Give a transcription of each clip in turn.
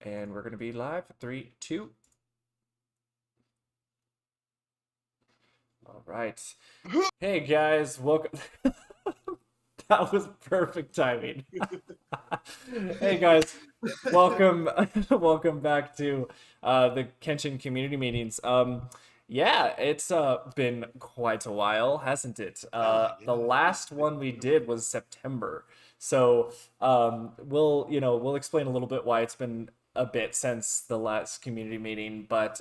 And we're going to be live. 3, 2. All right. Hey guys, welcome. That was perfect timing. Hey guys, welcome, welcome back to the Kenshin community meetings. Yeah, it's been quite a while, hasn't it? Yeah, The yeah, last one we did was September, so we'll explain a little bit why it's been a bit since the last community meeting, but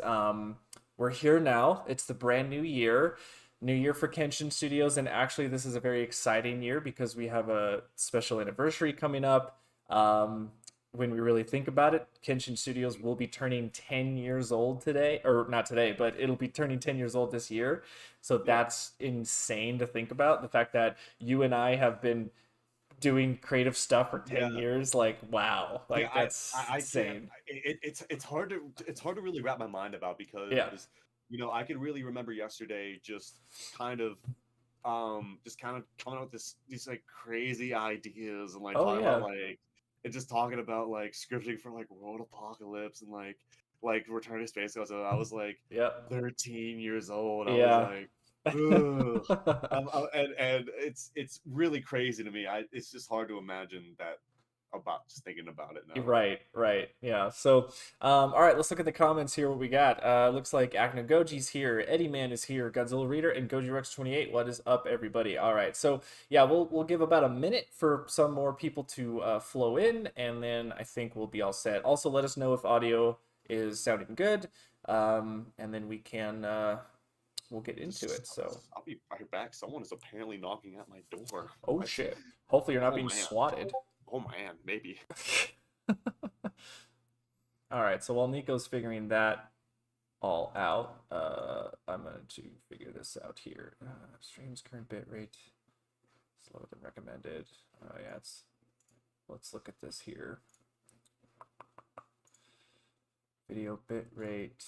we're here now. It's the brand new year. New year for Kenshin Studios, and actually, this is a very exciting year because we have a special anniversary coming up. When we really think about it, Kenshin Studios will be turning 10 years old today, or not today, but it'll be turning 10 years old this year. So yeah, that's insane to think about. The fact that you and I have been doing creative stuff for 10 yeah, years, like, wow, yeah. like that's I can't. insane. It's hard to really wrap my mind about Yeah. because I can really remember yesterday kind of just kind of coming up with these like crazy ideas and like Oh, talking about yeah. like and just talking about like scripting for like World Apocalypse and like Return to Space Ghost. And I was like Yep. 13 years old. I was Yeah. like, ugh. And it's really crazy to me. It's just hard to imagine that about just thinking about it now. Right, right. Yeah. So, all right, let's look at the comments here. What we got? Looks like Acna Goji's here, Eddie Man is here, Godzilla Reader, and Goji Rex 28. What is up, everybody? All right. So, yeah, we'll give about a minute for some more people to flow in, and then I think we'll be all set. Also, let us know if audio is sounding good, and then we'll get into it. So, I'll be right back. Someone is apparently knocking at my door. oh What? shit. Hopefully, you're not Oh being man. swatted. Oh man. Maybe. All right. So while Nico's figuring that all out. I'm going to figure this out here. Stream's current bit rate slower than recommended. Oh yeah, let's look at this here. Video bit rate.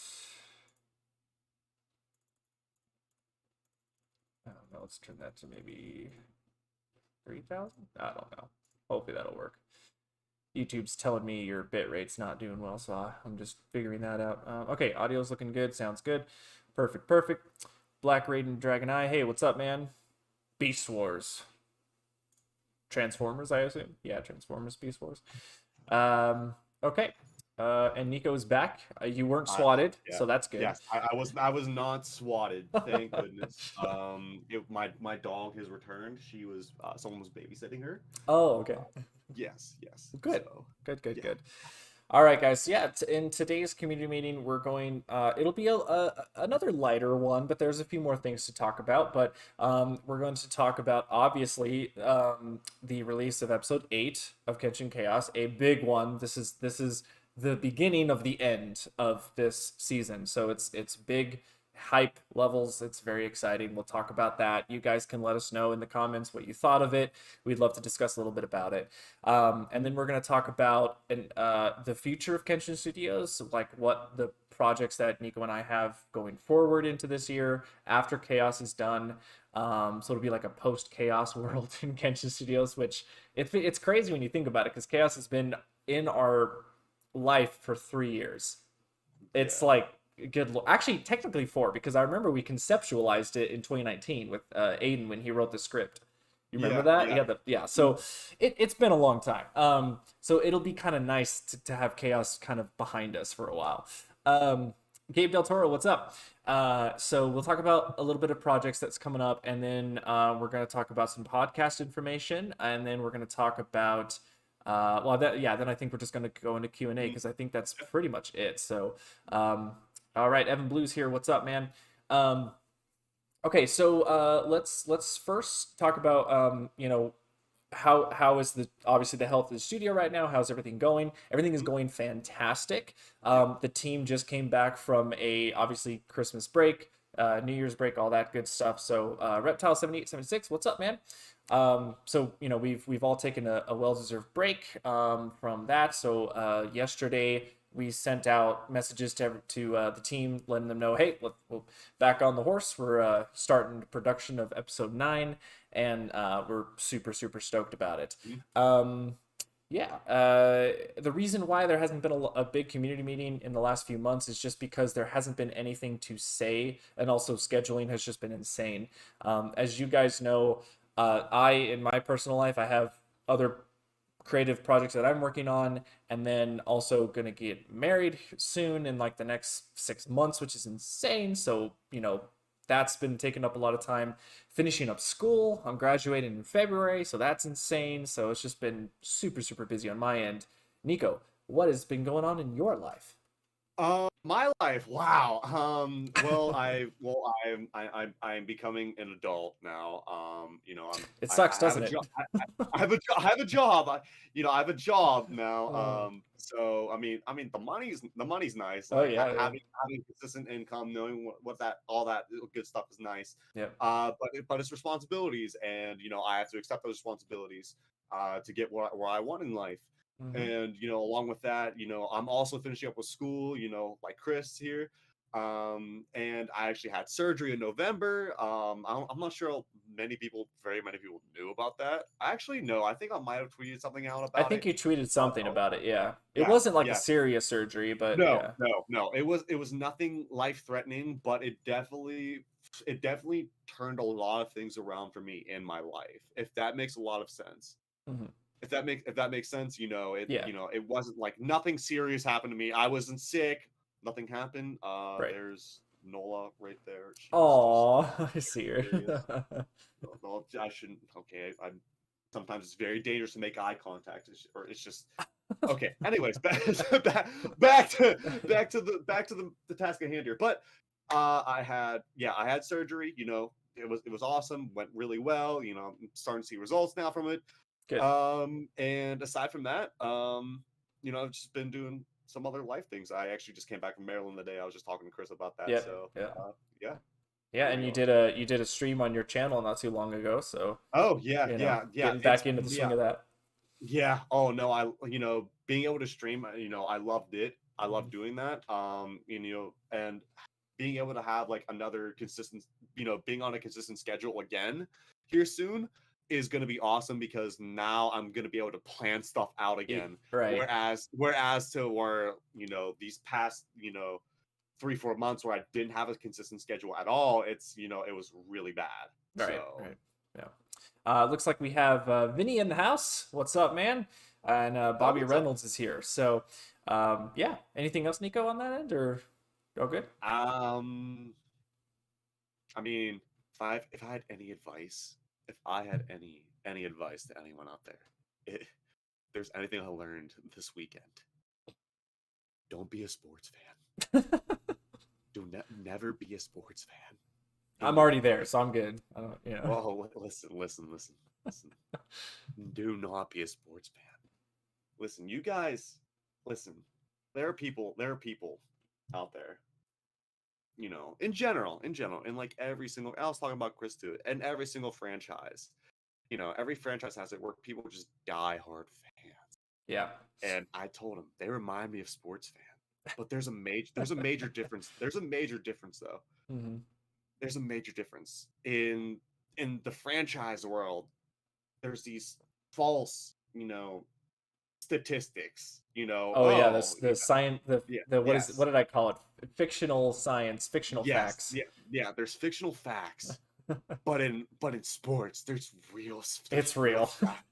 I don't know. Let's turn that to maybe 3,000. I don't know. Hopefully that'll work. YouTube's telling me your bit rate's not doing well, so I'm just figuring that out. Okay, audio's looking good. Sounds good. Perfect, perfect. Black Raiden Dragon Eye. Hey, what's up, man? Beast Wars. Transformers, I assume. Yeah, Transformers, Beast Wars. Okay. And Nico is back. You weren't I swatted, yeah. so that's good. Yes, I was not swatted, thank goodness. My dog has returned. Someone was babysitting her. Oh, okay. Yes. Good. So, Good, good, yeah. good. All right, guys. So, yeah, in today's community meeting, we're going. It'll be another lighter one, but there's a few more things to talk about. But we're going to talk about obviously the release of episode 8 of Kenshin Chaos, a big one. This is the beginning of the end of this season, so it's big hype levels. It's very exciting. We'll talk about that. You guys can let us know in the comments what you thought of it. We'd love to discuss a little bit about it. And then we're going to talk about the future of Kenshin Studios, like what the projects that Nico and I have going forward into this year after Chaos is done. So it'll be like a post-Chaos world in Kenshin Studios, which it's crazy when you think about it, because Chaos has been in our life for 3 years. It's Yeah. like actually technically 4, because I remember we conceptualized it in 2019 with Aiden when he wrote the script. You remember Yeah, that? yeah. Yeah. So it's been a long time. So it'll be kind of nice to have Chaos kind of behind us for a while. Gabe Del Toro, what's up? So we'll talk about a little bit of projects that's coming up, and then we're going to talk about some podcast information, and then we're going to talk about then I think we're just going to go into Q&A, Mm, because I think that's pretty much it. So all right, Evan Blues here. What's up, man? Um, okay, so let's first talk about how is the obviously the health of the studio right now? How's everything going? Everything is mm, going fantastic. yeah. The team just came back from a obviously Christmas break, New Year's break, all that good stuff. So Reptile 7876, what's up, man? So we've all taken a well-deserved break from that. So yesterday we sent out messages to the team, letting them know, hey, we're back on the horse. We're starting production of episode 9, and we're super super stoked about it. Mm, Um, Yeah, the reason why there hasn't been a big community meeting in the last few months is just because there hasn't been anything to say, and also scheduling has just been insane. As you guys know, in my personal life, I have other creative projects that I'm working on, and then also gonna get married soon in like the next 6 months, which is insane. So, that's been taking up a lot of time. Finishing up school, I'm graduating in February, so that's insane. So it's just been super, super busy on my end. Nico, what has been going on in your life? My life, wow. I'm becoming an adult now. It sucks, I have a doesn't it? job. I have a job. I have a job now. Oh, The money's nice. oh Like yeah, yeah, having consistent income, knowing what that all that good stuff is nice. yeah. But it's responsibilities, and I have to accept those responsibilities to get where I want in life. Hmm. And along with that, I'm also finishing up with school, like Chris here. And I actually had surgery in November. I'm not sure very many people knew about that. I actually know. I think I might have tweeted something out I about think it. you tweeted Uh, something about it. Yeah, it yeah, wasn't like a yeah. serious surgery, but No, yeah. no, no. It was nothing life threatening, but it definitely turned a lot of things around for me in my life. If that makes a lot of sense. Hmm. If that makes sense, Yeah, it wasn't like nothing serious happened to me. I wasn't sick. Nothing happened. right. There's Nola right there. She's just Oh, I see her. curious. No, I shouldn't. Okay, I'm. Sometimes it's very dangerous to make eye contact, or it's just okay. Anyways, back to the task at hand here. But I had surgery. It was awesome. Went really well. I'm starting to see results now from it. Good. And aside from that, I've just been doing some other life things. I actually just came back from Maryland today. I was just talking to Chris about that. Yeah, So, yeah, yeah, yeah. there And we you go. did a stream on your channel not too long ago, so Oh yeah, yeah, yeah. getting back into the swing of that. Yeah. Oh no, being able to stream, I loved it. I love Mhm. doing that. And being able to have like another consistent, being on a consistent schedule again here soon is going to be awesome because now I'm going to be able to plan stuff out again. Right, Whereas to where, these past, 3-4 months where I didn't have a consistent schedule at all, it was really bad. right, So, right. Yeah. Looks like we have Vinny in the house. What's up, man? And oh, Bobby what's up? Reynolds is here. So, yeah. Anything else, Nico, on that end, or all good? Um, I mean, if I had any advice, if I had any advice to anyone out there, if there's anything I learned this weekend, don't be a sports fan. Never be a sports fan in I'm your already there, life. so I'm good. I don't. Oh, listen. Do not be a sports fan. Listen, you guys, listen. There are people out there, in general, in like every single. I was talking about Chris too, and every single franchise. Every franchise has it where people are just die hard fans. Yeah. And I told him they remind me of sports fans, but there's a major difference. There's a major difference though. Hmm. There's a major difference in the franchise world. There's these false, statistics. Oh yeah, Oh, the science, yeah, the what yes, did I call it? Fictional science, fictional yes, facts. yeah, yeah. There's fictional facts, but in sports, there's It's real real. facts.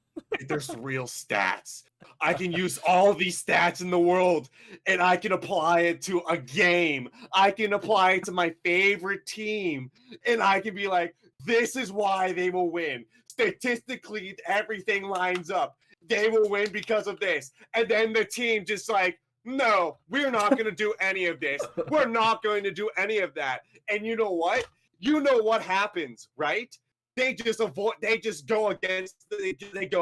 There's real stats. I can use all these stats in the world and I can apply it to a game. I can apply it to my favorite team and I can be like, this is why they will win. Statistically, everything lines up. They will win because of this. And then the team just like, no, we're not going to do any of this. We're not going to do any of that. And you know what? You know what happens, right? They go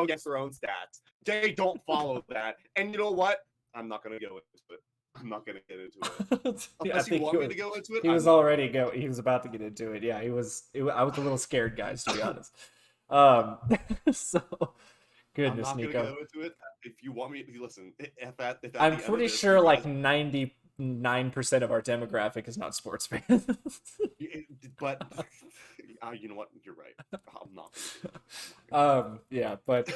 against their own stats. They don't follow that. And you know what? I'm not gonna go into it. I'm not gonna get into it. I Unless you think want me to go into it, he I'm was not gonna already go. he was about to get into it. Yeah, I was a little scared, guys, to be honest. So I'm goodness, not gonna Nico. go into it. If you want me, listen. If at I'm the end of pretty this sure you like guys, 99% of our demographic is not sports fans. but you know what? You're right. I'm not gonna do it. I'm not gonna do it. Yeah, but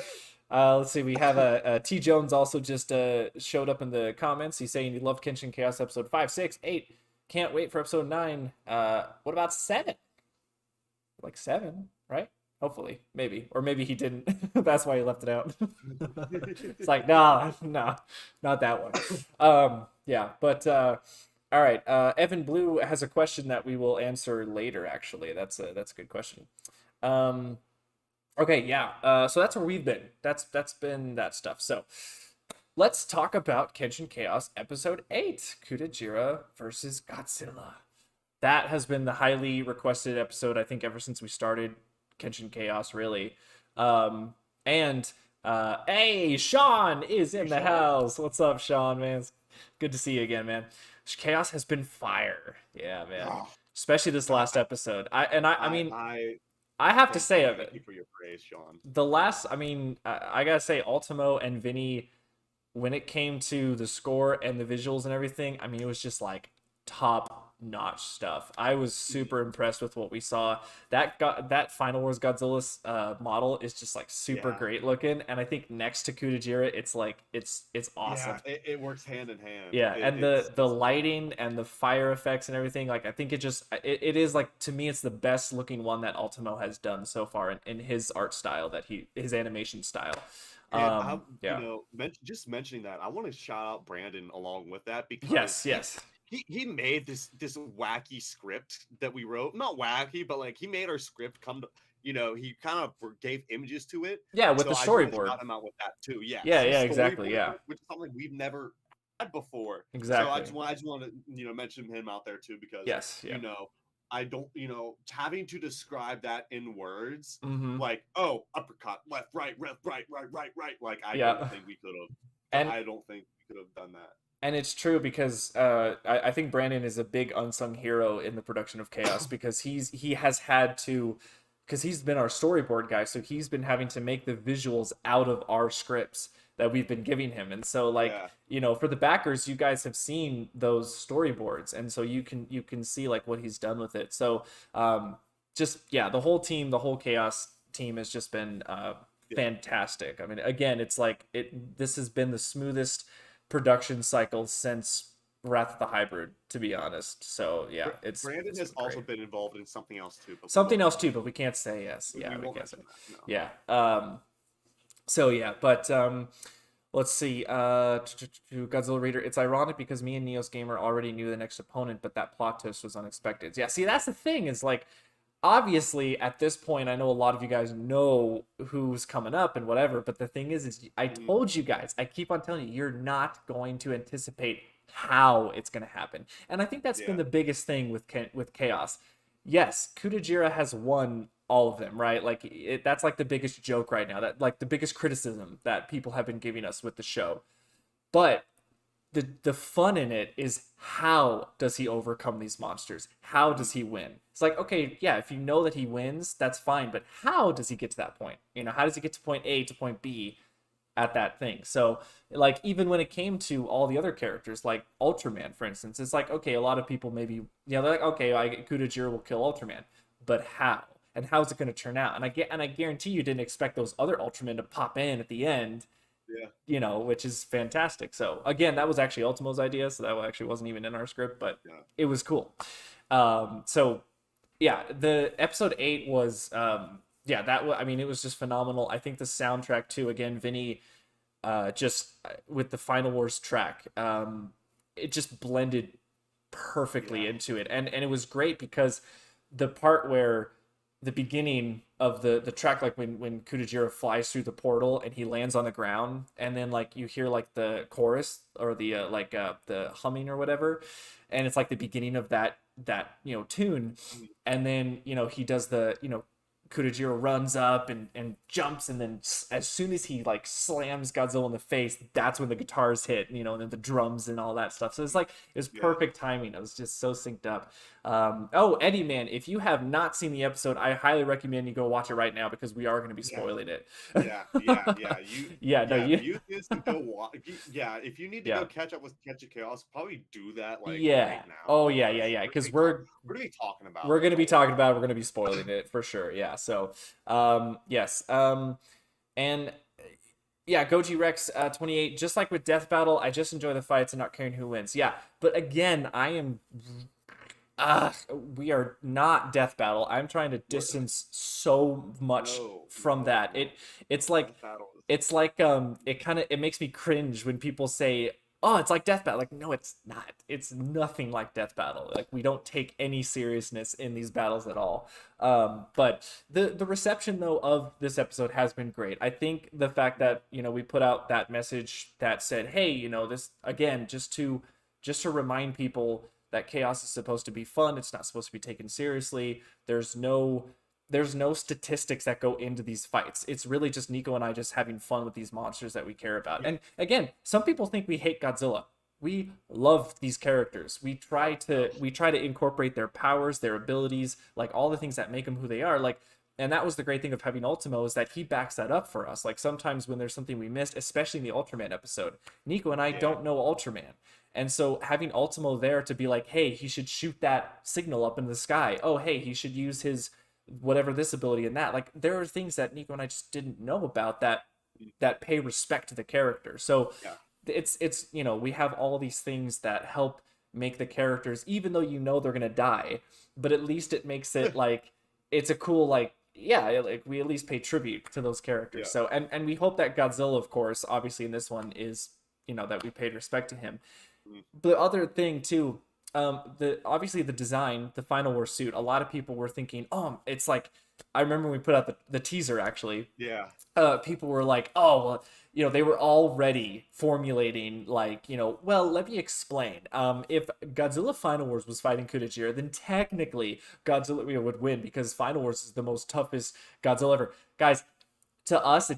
Let's see. We have a T Jones also just showed up in the comments. He's saying he loved Kenshin Chaos episode 5, 6, 8. Can't wait for episode 9. What about 7? Like 7, right? Hopefully, maybe, or maybe he didn't. That's why he left it out. It's like, no, no, not that one. Yeah, but all right. Evan Blue has a question that we will answer later. Actually, that's a good question. Um, okay, yeah. So that's where we've been. That's been that stuff. So let's talk about Kenshin Chaos episode 8, Kutajira versus Godzilla. That has been the highly requested episode, I think, ever since we started Kenshin Chaos, really. And hey, Sean is in the house. What's up, Sean, man? It's good to see you again, man. Chaos has been fire. Yeah, man. Oh, Especially this last I, episode. I mean, I I have to say of thank you it. for your praise, Sean. The last, I mean, I gotta say, Ultimo and Vinny, when it came to the score and the visuals and everything, I mean, it was just like top notch stuff. I was super impressed with what we saw. That Final Wars Godzilla model is just like super Yeah. great looking, and I think next to Kutajira, it's like it's awesome. Yeah, it works hand in hand. Yeah, and the It's lighting and the fire effects and everything, like I think it is like, to me, it's the best looking one that Ultimo has done so far in his art style, that his animation style. and Yeah. just mentioning that, I want to shout out Brandon along with that because Yes, yes. he made this wacky script that we wrote. Not wacky, but like he made our script come to, he kind of gave images to it. Yeah, with So the I just want to storyboard. shout him out with that too. Yes, Yeah, his yeah, exactly. storyboard, Yeah, which is something we've never had before. So exactly. I just want to mention him out there too because Yes, yeah. I don't having to describe that in words Mm-hmm. like, oh, uppercut, left, right, left, right. Like Yeah, and I don't think we could have done that. it's true because I think Brandon is a big unsung hero in the production of Chaos, because he has had to, because he's been our storyboard guy, so he's been having to make the visuals out of our scripts that we've been giving him. And so, like, Yeah. for the backers, you guys have seen those storyboards, and so you can see like what he's done with it. So just, yeah, the whole team, the whole Chaos team has just been Yeah. fantastic. I mean, again, it's like this has been the smoothest production cycle since Wrath of the Hybrid, to be honest. So yeah, Brandon it's has been also great. been involved in something else too, but we Something won't else mention too, but we can't say yes. that. Yeah, We we won't can't say. mention that. No. Yeah. So yeah, but let's see. To Godzilla Raider, it's ironic because me and Neos Gamer already knew the next opponent, but that plot twist was unexpected. Yeah, see, that's the thing, is like, obviously at this point I know a lot of you guys know who's coming up and whatever, but the thing is I told you guys, I keep on telling you, you're not going to anticipate how it's going to happen. And I think that's been Yeah. the biggest thing with Chaos. Yes, Kutajira has won all of them, right? Like that's like the biggest joke right now, that like the biggest criticism that people have been giving us with the show. But the fun in it is, how does he overcome these monsters? How does he win? It's like, okay, yeah, if you know that he wins, that's fine, but how does he get to that point? How does he get to point A to point B at that thing? So, like, even when it came to all the other characters, like Ultraman, for instance, it's like, okay, a lot of people maybe, they're like, okay, Kutajira will kill Ultraman, but how? And how's it going to turn out? And I guarantee you didn't expect those other Ultramen to pop in at the end, Yeah. which is fantastic. So again, that was actually Ultimo's idea, so that actually wasn't even in our script, but Yeah. it was cool. So yeah, the episode 8 was yeah, I mean, it was just phenomenal. I think the soundtrack too, again, Vinny, just with the Final Wars track, it just blended perfectly Yeah. into it, and it was great because the part where the beginning of the track, like when Kutajira flies through the portal and he lands on the ground, and then like you hear like the chorus, or the the humming or whatever, and it's like the beginning of that tune, and then he does the Kutajira runs up and jumps, and then as soon as he like slams Godzilla in the face, that's when the guitars hit, and then the drums and all that stuff. So it's like, it was Yeah. perfect timing. It was just so synced up. Oh, Eddie, man, if you have not seen the episode, I highly recommend you go watch it right now, because we are going to be Yeah. spoiling it. Yeah. You. Yeah, no, Yeah. you. You guys can go watch. Yeah. If you need to Yeah. go catch up with Catch of Chaos, probably do that like Yeah. right now. Oh yeah, yeah, yeah. Because what are we talking about? we're going to be Like, talking about it. We're going to be spoiling it for sure. Yeah. So, yes. And Yeah, Goji Rex 28. Just like with Death Battle, I just enjoy the fights and not caring who wins. Yeah, but again, I am we are not Death Battle. I'm trying to We're, distance so much no, from no, that. no. It's like Death Battle is it kind of it makes me cringe when people say, "Oh, it's like Death Battle." Like, no, it's not. It's nothing like Death Battle. Like, we don't take any seriousness in these battles at all. But the reception though of this episode has been great. I think the fact that, we put out that message that said, "Hey, this again, just to remind people that chaos is supposed to be fun. It's not supposed to be taken seriously. There's no statistics that go into these fights. It's really just Nico and I just having fun with these monsters that we care about." yeah, And again, some people think we hate Godzilla. We love these characters. We no, try no, to we try to incorporate their powers, their abilities, like all the things that make them who they are. Like, and that was the great thing of having Ultimo, is that he backs that up for us. Like, sometimes when there's something we missed, especially in the Ultraman episode, Nico and I yeah, don't know Ultraman. And so having Ultimo there to be like, hey, he should shoot that signal up in the sky. Oh, hey, he should use his whatever this ability and that. Like, there are things that Nico and I just didn't know about mm, that pay respect to the character. So yeah, we have all these things that help make the characters, even though they're gonna die, but at least it makes it like it's a cool, like, yeah, like we at least pay tribute to those characters. yeah, So and we hope that Godzilla, of course, obviously in this one is, that we paid respect to him. mm, The other thing too, the obviously the design, the Final War suit, a lot of people were thinking, oh, it's like, I remember when we put out the teaser actually, yeah. people were like, oh, well, they were already formulating, like, well, let me explain. If Godzilla Final Wars was fighting Kudajira, then technically Godzilla would win because Final Wars is the most toughest Godzilla ever. Guys, to us,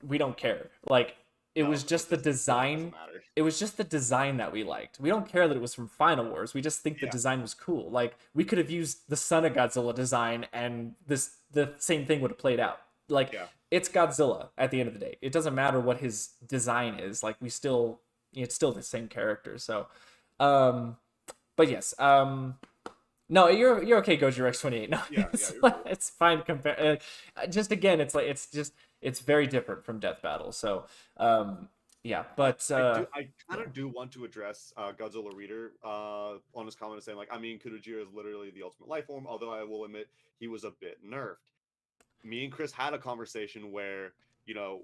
we don't care. Like, it was No, just the it doesn't design. matter. It was just the design that we liked. We don't care that it was from Final Wars. We just think the Yeah, design was cool. Like, we could have used the Son of Godzilla design and the same thing would have played out. Like, yeah. it's Godzilla at the end of the day. It doesn't matter what his design is. Like, it's still the same character. So, um, but yes, no, you're okay, Goji Rex 28. No, Yeah, yeah, you're cool. it's fine to compare. Just again, it's like it's very different from Death Battle. So, yeah, but I kind yeah, of do want to address Godzilla Reader on his comment saying like, I mean, Kudajira is literally the ultimate life form. Although I will admit he was a bit nerfed. Me and Chris had a conversation where you know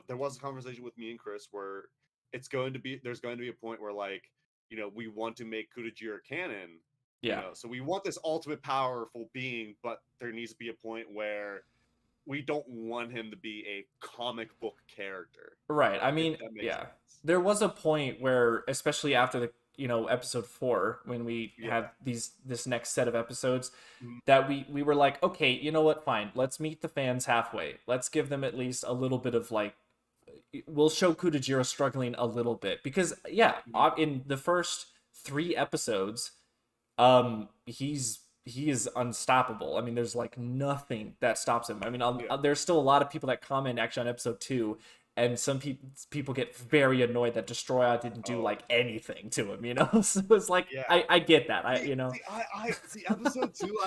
there was a conversation with me and Chris where there's going to be a point where like we want to make Kudajira canon. yeah, So we want this ultimate powerful being, but there needs to be a point where we don't want him to be a comic book character, right. I if mean, that makes yeah, sense. there was a point where, especially after the episode 4, when we Yeah. had this next set of episodes, Mm, that we were like, okay, you know what, fine, let's meet the fans halfway. Let's give them at least a little bit of, like, we'll show Kudajira struggling a little bit because, yeah, mm, in the first 3 episodes, he is unstoppable. I mean, there's like nothing that stops him. I mean, yeah. there's still a lot of people that comment actually on episode 2, and some people get very annoyed that Destroya didn't do Oh, like anything to him. So it's like, yeah. I get that. I See, you know see, I see episode 2.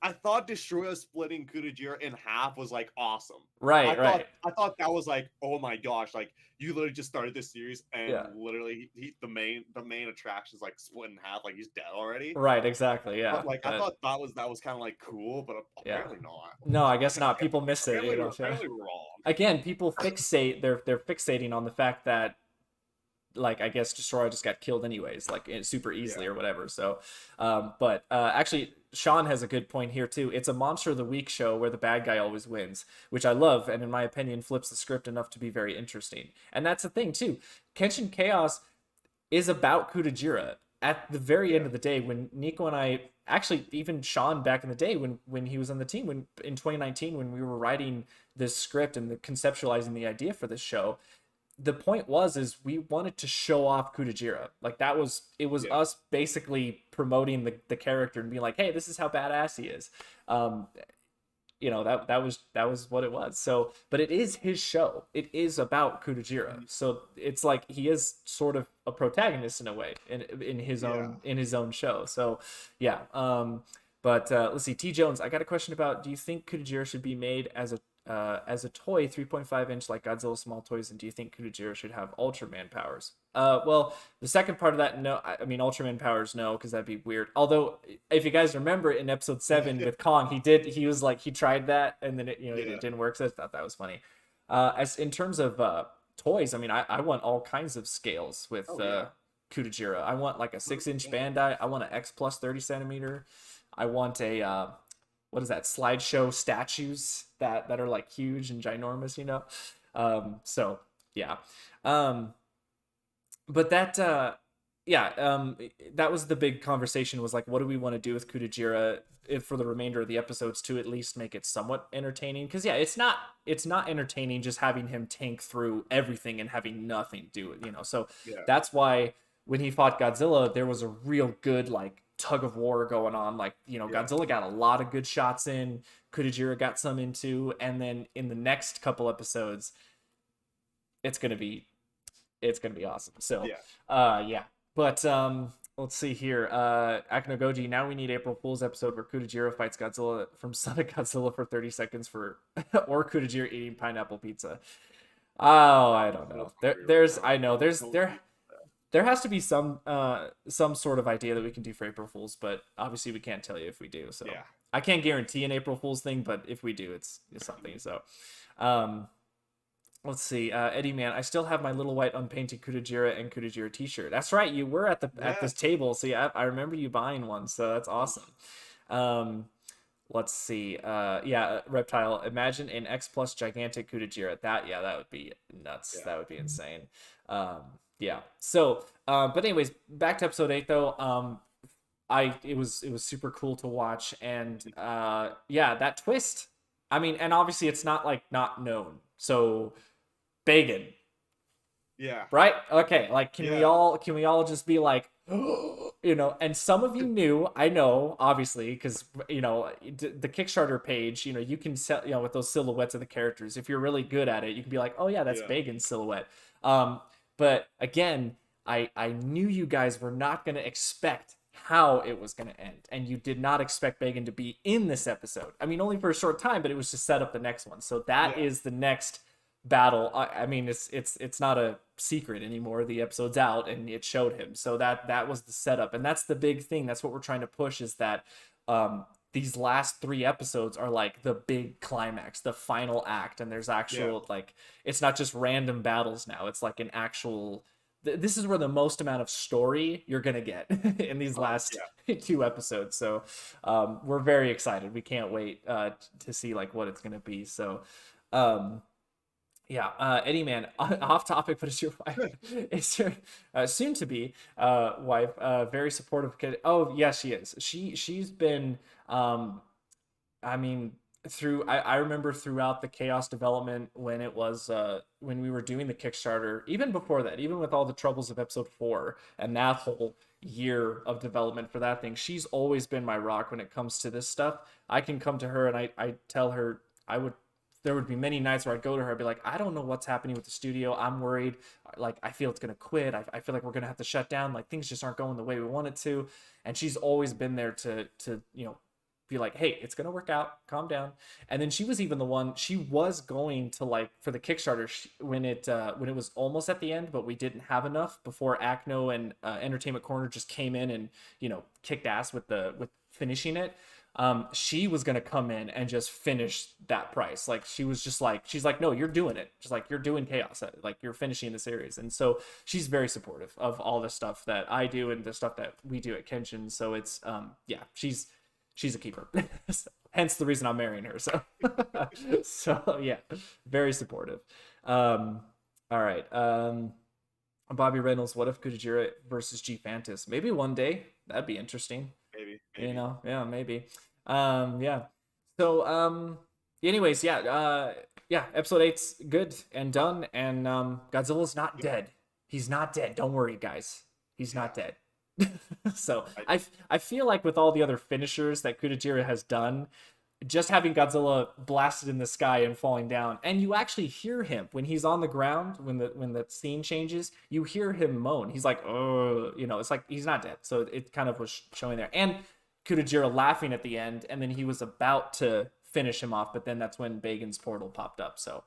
I thought Destroyer splitting Kudajira in half was like awesome. Right, right, I thought that was like, oh my gosh, like you literally just started this series and yeah, literally the main attraction is like split in half, like he's dead already. right, exactly, yeah, But like I but thought that was kind of like cool, but yeah. apparently not. No, I guess not. People miss it. Apparently we're wrong. Again, people fixate. They're fixating on the fact that, like, I guess Destroyer just got killed anyways, like, super Yeah, easily or whatever. So, but actually, Sean has a good point here too. It's a Monster of the Week show where the bad guy always wins, which I love, and in my opinion, flips the script enough to be very interesting. And that's the thing too. Kenshin Chaos is about Kudajira. At the very end yeah, of the day, when Nico and I, actually even Sean back in the day when he was on the team, when in 2019 when we were writing this script and conceptualizing the idea for this show, the point is we wanted to show off Kudajira. Like, it was yeah. us basically promoting the character and being like, hey, this is how badass he is. Um, that was what it was. So, but it is his show. It is about Kudajira. Mhm. So it's like he is sort of a protagonist in a way in his Yeah. own show. So yeah. But let's see. T Jones, I got a question about: do you think Kudajira should be made as as a toy, 3.5-inch like Godzilla small toys, and do you think Kudajira should have Ultraman powers? Well, the second part of that, no. I mean, Ultraman powers, no, because that'd be weird. Although, if you guys remember in episode 7 with Kong, he did. He was like he tried that, and then it Yeah. didn't work. So I thought that was funny. As in terms of toys, I mean, I want all kinds of scales with Oh yeah. Kudajira. I want like a 6-inch Yeah. Bandai. I want an X plus 30 centimeter. I want a what is that, slideshow statues that are like huge and ginormous, so yeah. But that yeah, that was the big conversation, was like, what do we want to do with Kudajira for the remainder of the episodes to at least make it somewhat entertaining? Because yeah, it's not entertaining just having him tank through everything and having nothing do it, so Yeah. that's why when he fought Godzilla, there was a real good like tug of war going on. Like, Yeah. Godzilla got a lot of good shots in, Kudajira got some into, and then in the next couple episodes, it's gonna be awesome. So Yeah. yeah. But let's see here. Akinogoji, now we need April Fool's episode where Kudajira fights Godzilla from Son of Godzilla for 30 seconds for or Kudajira eating pineapple pizza. Oh, I don't know. There has to be some sort of idea that we can do for April Fools, but obviously we can't tell you if we do. So Yeah. I can't guarantee an April Fool's thing, but if we do, it's something. So um let's see. Eddie Man, I still have my little white unpainted Kudajira and Kudajira t-shirt. That's right, you were at this Yeah. table. So yeah, I remember you buying one, so that's awesome. Let's see. Yeah, Reptile, imagine an X plus gigantic Kudajira. That would be nuts. Yeah. That would be insane. Yeah. So, but anyways, back to episode 8 though. It was super cool to watch, and yeah, that twist. I mean, and obviously it's not like not known. So, Bagan, Yeah. right? Okay, like can we Yeah. all just be like, and some of you knew, I know, obviously, because the Kickstarter page, you can sell, with those silhouettes of the characters. If you're really good at it, you can be like, oh yeah, that's Yeah. Bagan's silhouette. But again, I knew you guys were not going to expect how it was going to end, and you did not expect Bagan to be in this episode. I mean, only for a short time, but it was to set up the next one. So that is the next battle. I mean, it's not a secret anymore. The episode's out, and it showed him. So that was the setup, and that's the big thing. That's what we're trying to push, is that these last 3 episodes are like the big climax, the final act, and there's actual like, it's not just random battles now. It's like an actual. This is where the most amount of story you're gonna get in these last 2 episodes. So we're very excited. We can't wait to see like what it's gonna be. So yeah, Eddie Man, off topic, but is your wife, is your soon to be wife very supportive kid? Oh yes, she is. She's been I mean, I remember throughout the chaos development, when it was when we were doing the Kickstarter, even before that, even with all the troubles of episode 4 and that whole year of development for that thing, she's always been my rock when it comes to this stuff. I can come to her and I tell her, there would be many nights where I'd go to her, I'd be like, I don't know what's happening with the studio. I'm worried. Like, I feel it's going to quit. I feel like we're going to have to shut down. Like, things just aren't going the way we want it to. And she's always been there to be like, hey, it's gonna work out, calm down. And then she was even the one, she was going to, like, for the Kickstarter, when it was almost at the end, but we didn't have enough before Acno and Entertainment Corner just came in and kicked ass with finishing it. She was gonna come in and just finish that price. Like, she's like, no, you're doing it. Just like, you're doing Chaos, like, you're finishing the series. And so she's very supportive of all the stuff that I do and the stuff that we do at Kenshin. So it's yeah, she's a keeper. Hence the reason I'm marrying her. So so yeah, very supportive. All right. Bobby Reynolds, what if Kujira versus G Fantas? Maybe one day. That'd be interesting. Maybe. Yeah, maybe. Yeah. So anyways, yeah, episode 8's good and done, and Godzilla's not dead. He's not dead. Don't worry, guys. He's not dead. So I feel like with all the other finishers that Kudajira has done, just having Godzilla blasted in the sky and falling down, and you actually hear him when he's on the ground, when the scene changes, you hear him moan. He's like, oh, it's like he's not dead. So it kind of was showing there. And Kudajira laughing at the end, and then he was about to finish him off. But then that's when Bagan's portal popped up. So,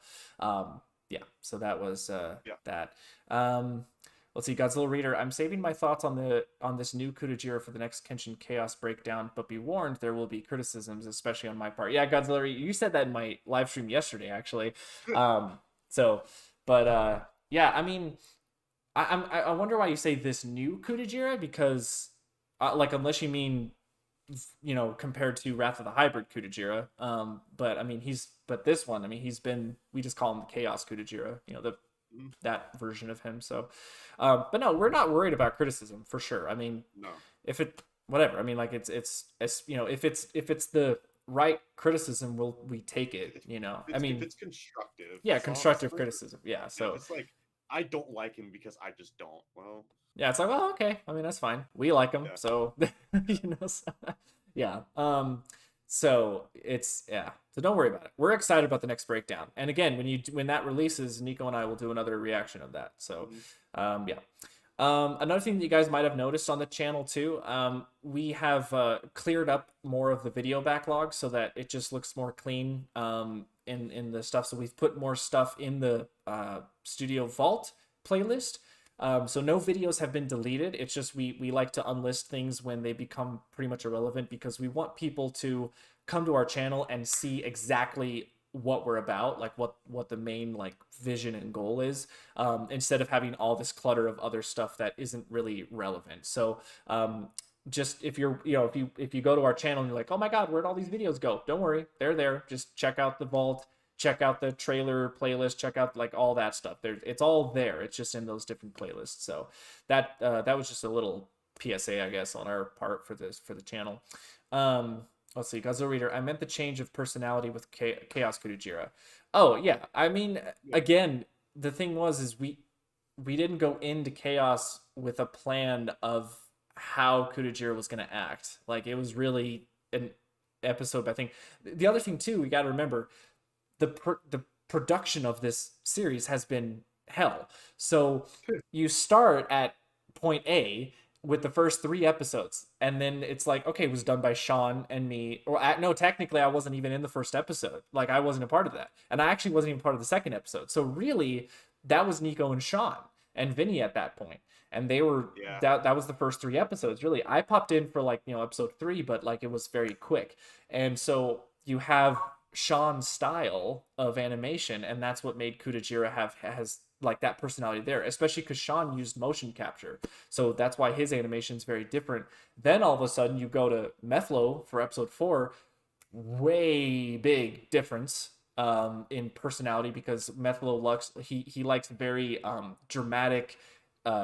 yeah. So that was Yeah. that. Um, let's see, Godzilla Reader. I'm saving my thoughts on this new Kutajira for the next Kenshin Chaos breakdown, but be warned, there will be criticisms, especially on my part. Yeah, Godzilla Reader, you said that in my live stream yesterday, actually. Um, so, but yeah, I mean, I wonder why you say this new Kutajira, because like unless you mean, you know, compared to Wrath of the Hybrid Kutajira. But I mean but this one, I mean, he's been, we just call him Chaos Kutajira, you know, the Mhm. that version of him. So but no, we're not worried about criticism for sure. I mean, No. if it whatever, I mean, like it's you know, if it's the right criticism, we take it, you know. I If mean, it's constructive, yeah, as constructive long as criticism. Yeah. if So it's like I don't like him because I just don't. Well, yeah, it's like, well, okay. I mean, that's fine. We like them, yeah, so you know. So, yeah. So it's yeah. So don't worry about it. We're excited about the next breakdown. And again, when that releases, Nico and I will do another reaction of that. So, Mhm. yeah. Another thing that you guys might have noticed on the channel too, we have cleared up more of the video backlog so that it just looks more clean in the stuff. So we've put more stuff in the Studio Vault playlist. So no videos have been deleted. It's just we like to unlist things when they become pretty much irrelevant, because we want people to come to our channel and see exactly what we're about, like what the main like vision and goal is, instead of having all this clutter of other stuff that isn't really relevant. So just if you're, you know, if you go to our channel and you're like, oh my god, where'd all these videos go, don't worry, they're there. Just check out the vault, check out the trailer playlist, check out like all that stuff. It's all there. It's just in those different playlists. So that was just a little PSA, I guess, on our part for the channel. Let's see, Guzzle Reader. I meant the change of personality with Chaos Kudajira. Oh yeah, I mean, Yeah. again, the thing is we didn't go into Chaos with a plan of how Kudajira was going to act. Like, it was really an episode. I think the other thing too, we got to remember, the production of this series has been hell. So you start at point A with the first 3 episodes, and then it's like, okay, it was done by Sean and me, or no, technically I wasn't even in the first episode. Like, I wasn't a part of that, and I actually wasn't even part of the second episode. So really, that was Nico and Sean and Vinny at that point, and they were Yeah. that was the first 3 episodes. Really, I popped in for, like, you know, episode 3, but like it was very quick, and so you have Sean's style of animation, and that's what made Kudajira has like that personality there, especially because Sean used motion capture. So that's why his animation is very different. Then all of a sudden you go to Methlo for episode 4, way big difference in personality, because Methlo Lux, he likes very dramatic,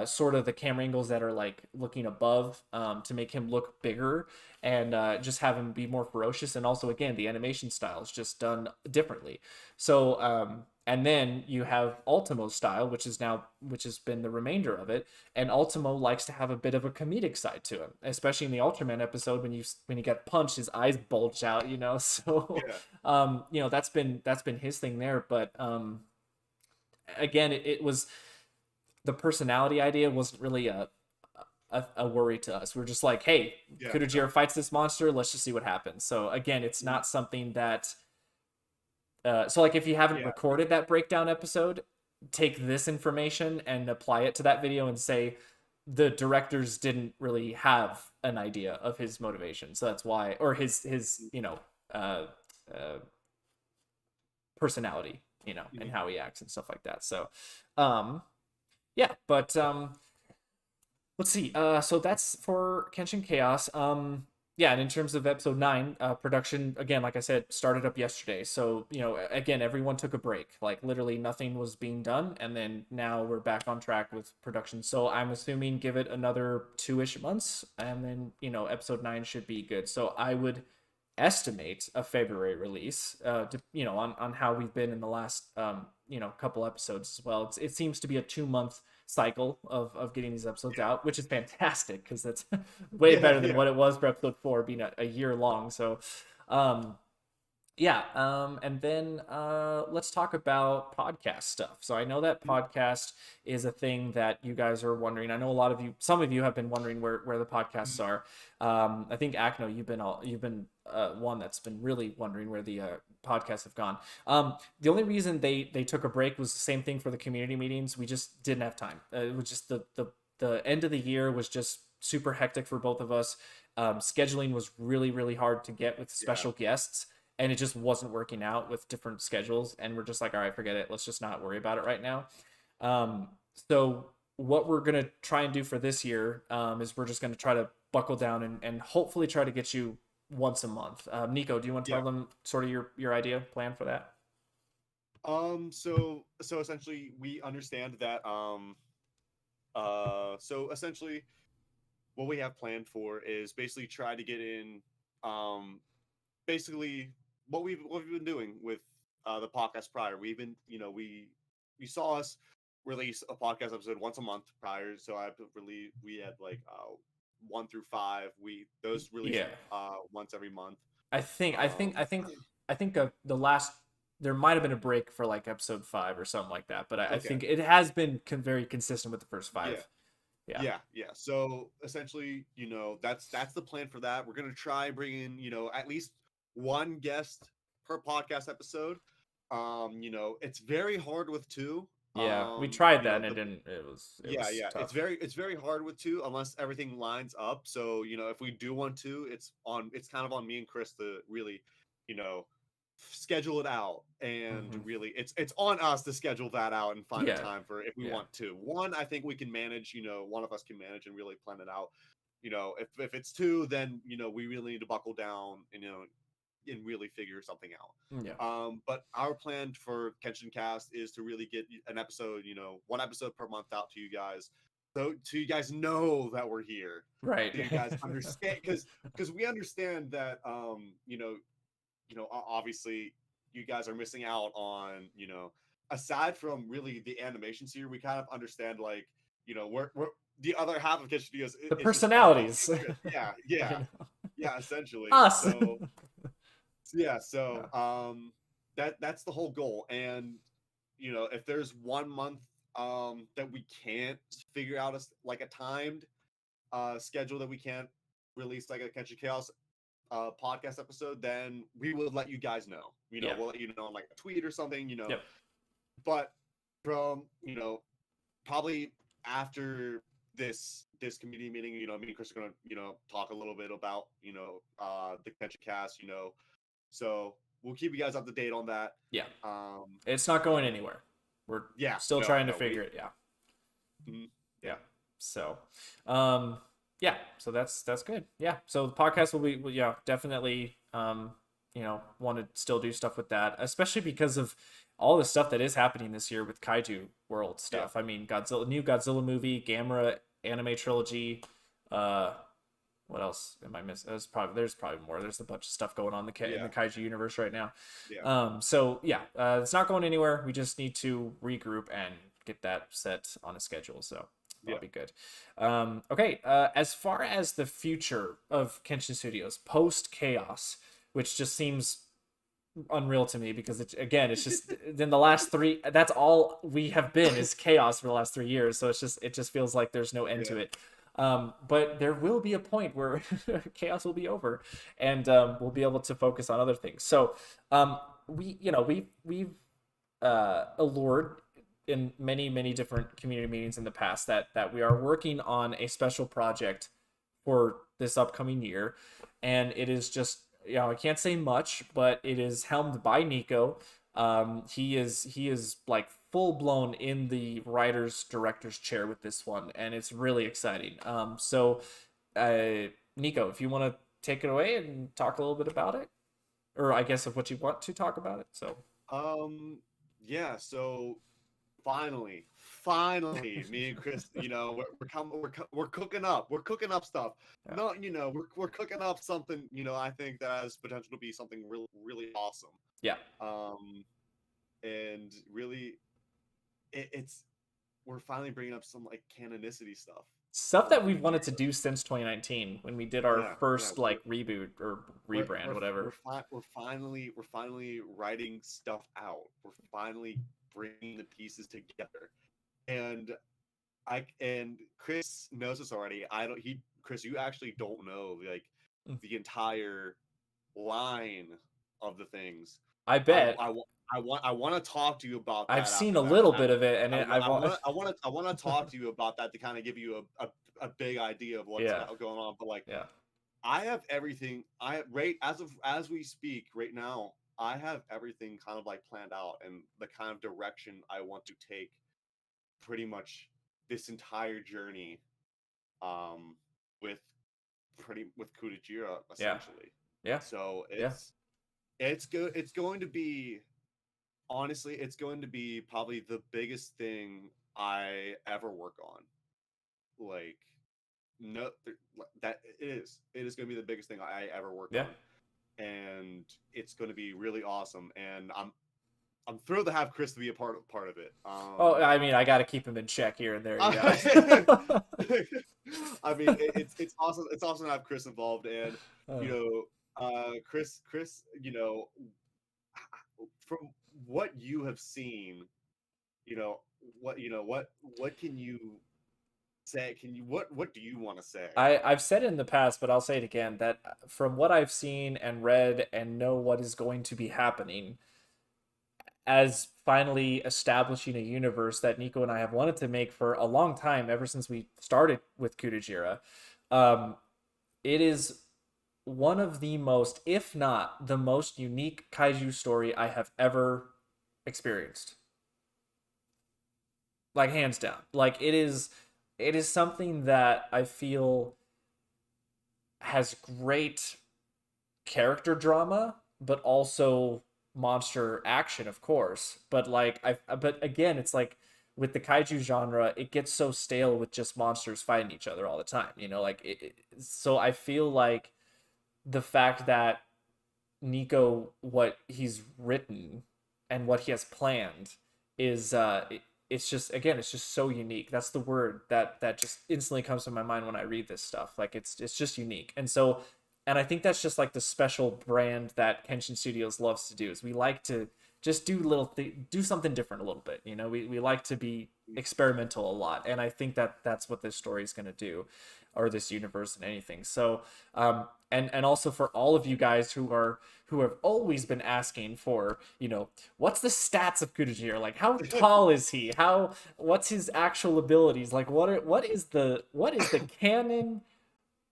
sort of the camera angles that are like looking above, to make him look bigger, and just have him be more ferocious. And also, again, the animation style is just done differently. So and then you have Ultimo's style, which has been the remainder of it. And Ultimo likes to have a bit of a comedic side to him, especially in the Ultraman episode when he got punched, his eyes bulge out, you know. So Yeah. you know, that's been his thing there. But again, it was, the personality idea wasn't really a worry to us. We're just like, hey, Yeah. Kudajira fights this monster, let's just see what happens. So again, it's not something that so like, if you haven't Yeah. recorded that breakdown episode, take this information and apply it to that video and say the directors didn't really have an idea of his motivation, so that's why, or his you know, uh, uh, personality, you know, and how he acts and stuff like that. So yeah, but let's see. So that's for Kenshin Chaos. Yeah, and in terms of episode 9, production, again, like I said, started up yesterday. So, you know, again, everyone took a break. Like, literally nothing was being done, and then now we're back on track with production. So I'm assuming give it another 2-ish months, and then, you know, episode 9 should be good. So I would estimate a February release, you know, on how we've been in the last, you know, couple episodes as well. It seems to be a 2-month cycle of getting these episodes out, which is fantastic, because that's way Yeah. better than Yeah. what it was for episode 4 being a year long. So Yeah, and then let's talk about podcast stuff. So I know that Mm, podcast is a thing that you guys are wondering. I know a lot of you, some of you have been wondering where the podcasts mm. are. I think Acno, you've been one that's been really wondering where the podcasts have gone. The only reason they took a break was the same thing for the community meetings. We just didn't have time. It was just the end of the year was just super hectic for both of us. Scheduling was really hard to get with Yeah, special guests, and it just wasn't working out with different schedules, and we're just like, all right, forget it, let's just not worry about it right now. um, so what we're going to try and do for this year, is we're just going to try to buckle down and hopefully try to get you once a month. Nico, do you want to tell yeah. them sort of your idea plan for that? So essentially, we understand that. So essentially, what we have planned for is basically try to get in. Um, Basically, what we've been doing with the podcast prior. We've been, we saw us release a podcast episode once a month prior. So I really we had like 1 through 5. We those released Yeah, once every month. i think i think Um, i think I think the last, there might have been a break for like episode 5 or something like that, but I okay, think it has been very consistent with the first yeah. 5. Yeah. Yeah. So essentially, that's the plan for that. We're gonna try and bring in, at least one guest per podcast episode. It's very hard with two. Yeah, we tried that and it The didn't. It Yeah, was yeah. It's tough. very hard with two unless everything lines up. So, if we do want to, it's kind of on me and Chris to really, you know, schedule it out. And Hmm. really it's on us to schedule that out and find a Yeah, time for if we yeah. want to. One, I think we can manage, one of us can manage and really plan it out. If it's two, then we really need to buckle down and really figure something out. Yeah. But our plan for Kenshin Cast is to really get an episode, one episode per month out to you guys, so you guys know that we're here, Right. so you guys understand, because we understand that, obviously you guys are missing out on, aside from really the animation series, we kind of understand, like, we're the other half of Kenshin Studios The is just us, personalities. yeah, I yeah, know. yeah, essentially. Us. So yeah, Yeah. so that's the whole goal. And if there's one month that we can't figure out like a timed schedule, that we can't release like a Kenshin Chaos podcast episode, then we will let you guys know. Yeah. We'll let you know on like a tweet or something. Yep. But from probably after this community meeting, me and Chris are gonna talk a little bit about the Kenshin Cast. So we'll keep you guys up to date on that. Yeah. Um, It's not going anywhere. We're yeah, still no, trying to no, figure it. Yeah. mhm, Yeah. yeah, So, um, yeah. So that's good. Yeah. So the podcast yeah, definitely. Want to still do stuff with that, especially because of all the stuff that is happening this year with Kaiju World yeah, stuff. I mean, new Godzilla movie, Gamera anime trilogy. Uh, what else am I missing? There's probably more. There's a bunch of stuff going on in yeah, the Kaiju universe right now. yeah, So yeah, it's not going anywhere. We just need to regroup and get that set on a schedule. So that'll yeah, be good. Okay. As far as the future of Kenshin Studios post Chaos, which just seems unreal to me because it's just in the last 3, that's all we have been is Chaos for the last 3 years. So it just feels like there's no end to yeah, it. But there will be a point where Chaos will be over, and we'll be able to focus on other things. So we've allured in many different community meetings in the past that we are working on a special project for this upcoming year, and it is just, I can't say much, but it is helmed by Nico. He is like full blown in the writer's director's chair with this one, and it's really exciting. Uh, Nico, if you want to take it away and talk a little bit about it, or I guess of what you want to talk about it. So yeah. So finally, me and Chris, we're cooking up. We're cooking up stuff. yeah, No, we're cooking up something. I think that has potential to be something really awesome. yeah, And really, it's we're finally bringing up some like canonicity stuff. stuff that we've wanted to do since 2019 when we did our Yeah, yeah. first like reboot or We're rebrand, we're whatever. we're finally writing stuff out. We're finally bringing the pieces together. And and Chris knows this already. I don't he Chris, you actually don't know like Mm. the entire line of the things. I I bet. I, I want to talk to you about I've that seen after a that. little bit of it, and I've I want to talk to you about that to kind of give you a big idea of what's yeah, going on. But like, yeah, I have everything. I right as we speak right now. I have everything kind of like planned out and the kind of direction I want to take pretty much this entire journey with with Kudajira yeah, essentially. yeah, So yeah, it's going to be honestly it's going to be probably the biggest thing I ever work on. Like no that it is going to be the biggest thing I ever work yeah. on, and it's going to be really awesome, and I'm thrilled to have Chris to be a part of it. Oh, I mean, I got to keep him in check here and there, you know. I, I mean, it's awesome. It's awesome to have Chris involved, and Uh, you Chris, from what you have seen, what can you say? Can you what do you want to say? I've said it in the past, but I'll say it again that from what I've seen and read and know what is going to be happening, as finally establishing a universe that Nico and I have wanted to make for a long time, ever since we started with Kudajira. Um, it is one of the most, if not the most unique kaiju story I have ever experienced. Like hands down. Like it is something that I feel has great character drama, but also monster action, of course. But like but again, it's like with the kaiju genre, it gets so stale with just monsters fighting each other all the time. You know, like so I feel like the fact that Nico, what he's written and what he has planned is it's just again it's just so unique. That's the word that just instantly comes to my mind when I read this stuff. Like it's just unique. And so and I think that's just like the special brand that Kenshin Studios loves to do is we like to just do do something different a little bit. You know, we like to be experimental a lot, and I think that that's what this story is going to do, or this universe and anything. So and also for all of you guys who have always been asking for, you know, what's the stats of Kudajir? Like, how tall is he? What's his actual abilities? Like, what is the canon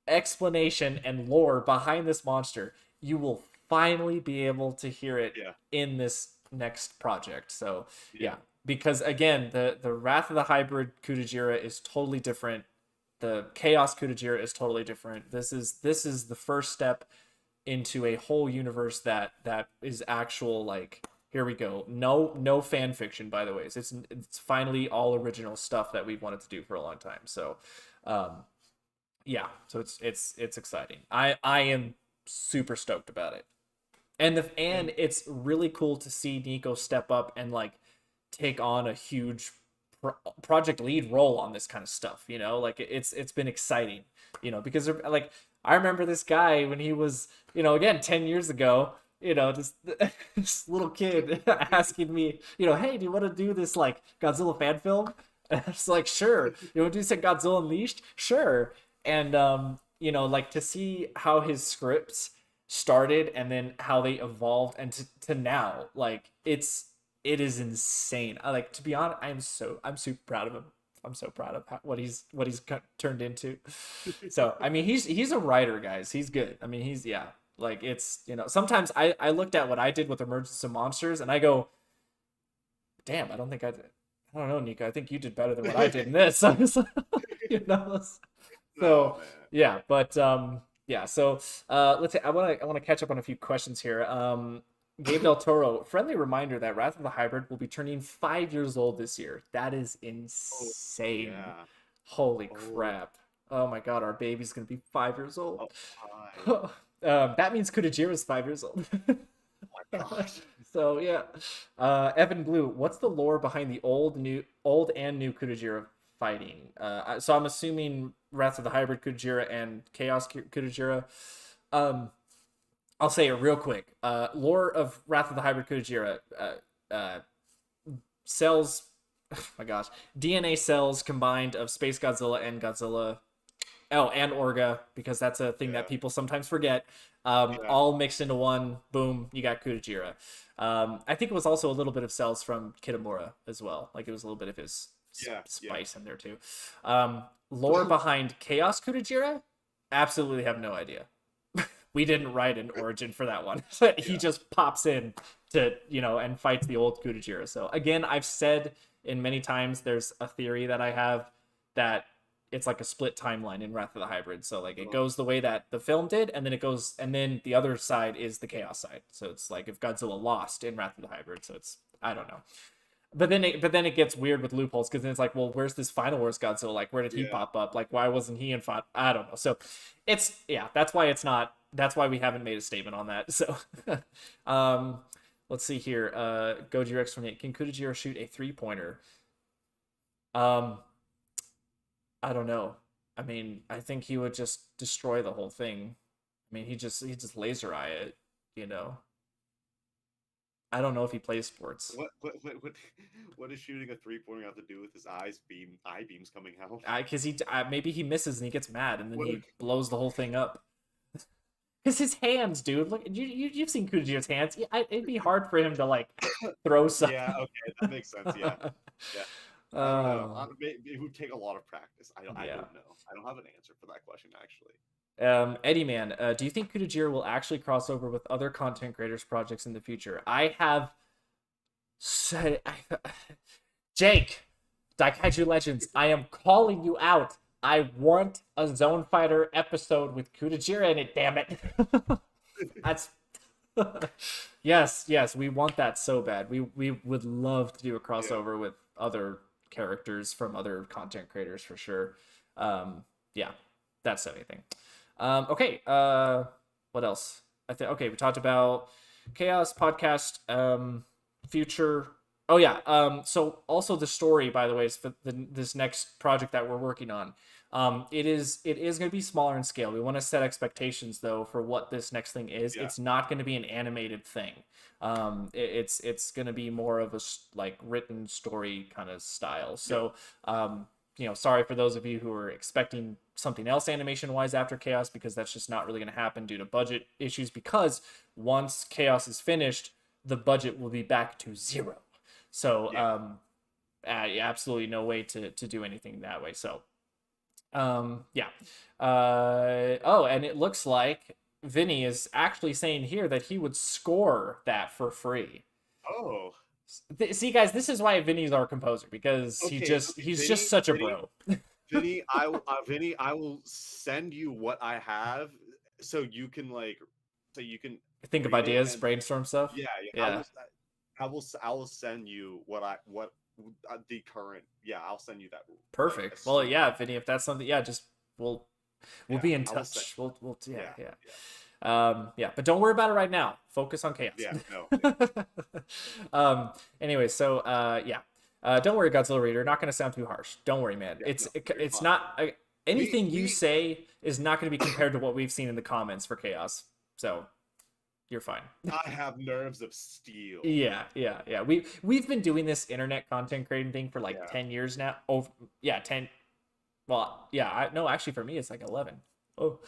explanation and lore behind this monster? You will finally be able to hear it Yeah, in this next project. So yeah, yeah, because again, the Wrath of the Hybrid Kudajira is totally different. The Chaos Kudajira is totally different. This is the first step into a whole universe that is actual, like, here we go. No fan fiction, by the way. It's finally all original stuff that we've wanted to do for a long time. So um yeah, so it's exciting. I am super stoked about it. And and it's really cool to see Nico step up and like take on a huge project lead role on this kind of stuff, you know? Like it's been exciting, you know, because like I remember this guy when he was, you know, again 10 years ago, you know, this this little kid asking me, you know, hey, do you want to do this like Godzilla fan film? And I was like, sure. You want to do this Godzilla Unleashed? Sure. And you know, like to see how his scripts started and then how they evolved and to now, like it is insane. I like, to be honest, I'm super proud of him. I'm so proud of what he's turned into. So I mean, he's a writer, guys. He's good. I mean, he's yeah. Like it's, you know, sometimes I looked at what I did with Emergence of Monsters and I go, damn, I don't think I did. I don't know, Nico. I think you did better than what I did in this. I was, you know. no So man. yeah, but yeah. So let's say I want to catch up on a few questions here. Gabe Del Toro, friendly reminder that Wrath of the Hybrid will be turning 5 years old this year. That is Oh insane. yeah. Holy Oh, crap. Oh my god, our baby's gonna be 5 years old. oh my. That means Kudajira's 5 years old. Oh my gosh. So yeah. Evan Blue, what's the lore behind the old and new Kudajira fighting. So I'm assuming Wrath of the Hybrid Kujira and Chaos Kujira. I'll say it real quick. Lore of Wrath of the Hybrid Kujira. Cells, oh my gosh, DNA cells combined of Space Godzilla and Godzilla. Oh, and Orga, because that's a thing that Yeah. people sometimes forget. Yeah. All mixed into one. Boom, you got Kujira. I think it was also a little bit of cells from Kitamura as well. Like it was a little bit of his Yeah. Yeah. spice in there too. Lore behind Chaos Kujira, absolutely have no idea. We didn't write an origin for that one. He Yeah. just pops in to, and fights the old Kujira. So again, I've said in many times there's a theory that I have that it's like a split timeline in Wrath of the Hybrid. So like it goes the way that the film did, and then it goes, and then the other side is the Chaos side. So it's like if Godzilla lost in Wrath of the Hybrid. So it's, I don't know. But then it gets weird with loopholes, because then it's like, well, where's this Final Wars Godzilla? Like, where did he Yeah. pop up? Like, why wasn't he in Final? I don't know. So it's, yeah, that's why it's not. That's why we haven't made a statement on that. So, let's see here. Goji Rex 28. Can Kudajiro shoot a 3-pointer? I don't know. I mean, I think he would just destroy the whole thing. I mean, he just laser eye it. You know. I don't know if he plays sports. What does shooting a 3-pointer have to do with his eye beams coming out? Because maybe he misses and he gets mad and then What- he blows the whole thing up. Because his hands, dude. Look, you've seen Kujiro's hands. It'd be hard for him to like throw something. Yeah, okay, that makes sense. Yeah, yeah. I don't know. It would take a lot of practice. I don't Yeah. know. I don't have an answer for that question actually. Eddie Man, do you think Kudajiro will actually cross over with other content creators projects in the future? I have said, Jake, Daikaiju Legends, I am calling you out. I want a Zone Fighter episode with Kudajiro in it, damn it. That's yes, we want that so bad. We would love to do a crossover with other characters from other content creators for sure. Yeah, that's everything. Okay, what else? Okay, we talked about Chaos podcast, future. Oh yeah, so also the story, by the way, is for this next project that we're working on. It is going to be smaller in scale. We want to set expectations though for what this next thing is. Yeah. It's not going to be an animated thing. It's going to be more of a like written story kind of style. So, sorry for those of you who are expecting something else animation wise after Chaos, because that's just not really going to happen due to budget issues, because once Chaos is finished, the budget will be back to 0. So absolutely no way to do anything that way. So yeah. And it looks like Vinny is actually saying here that he would score that for free. Oh. See, guys, this is why Vinny's our composer, because he's just such a bro. Vinny, I will send you what I have so you can think of read it ideas, and- brainstorm stuff. Yeah. I will send you what the current. Yeah, I'll send you that. Perfect. as Well, soon- yeah, Vinny, if that's something, yeah, just we'll be in I will touch. send- We'll yeah. yeah. But don't worry about it right now. Focus on Chaos. Yeah, no. Anyway, so don't worry, Godzilla Reader. Not going to sound too harsh. Don't worry, man. Yeah, it's no, you're it's fine. not anything you we- say is not going to be compared to what we've seen in the comments for Chaos. So you're fine. I have nerves of steel. Yeah. We've been doing this internet content creating thing for like 10 years now. Oh, yeah, 10. Well, yeah, no, actually for me it's like 11. Oh,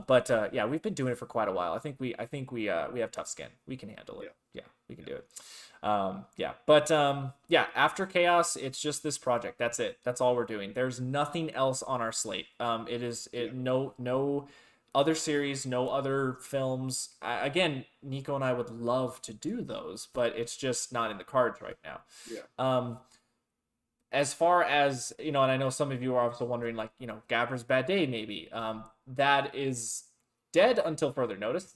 but we've been doing it for quite a while. I think we have tough skin. We can handle it. Yeah, we can do it. After Chaos, it's just this project. That's it. That's all we're doing. There's nothing else on our slate. No other series, no other films. Again, Nico and I would love to do those, but it's just not in the cards right now. Yeah. As far as, and I know some of you are also wondering, like, Gabra's Bad Day, maybe. That is dead until further notice.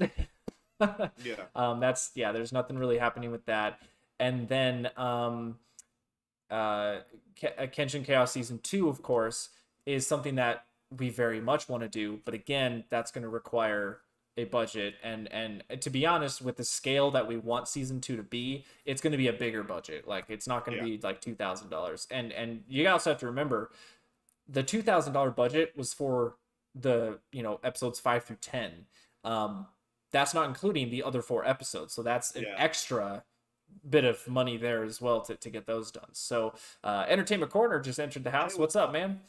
Yeah. There's nothing really happening with that. And then Kenshin Chaos Season 2, of course, is something that we very much want to do. But again, that's going to require a budget, and to be honest, with the scale that we want season 2 to be, it's going to be a bigger budget. Like it's not going to Yeah, be like $2,000. And you also have to remember the $2,000 budget was for the episodes 5 through 10. um that's not including the other 4 episodes, so that's an yeah. extra bit of money there as well to get those done. So entertainment corner just entered the Hey, house. What's what's up, up? man?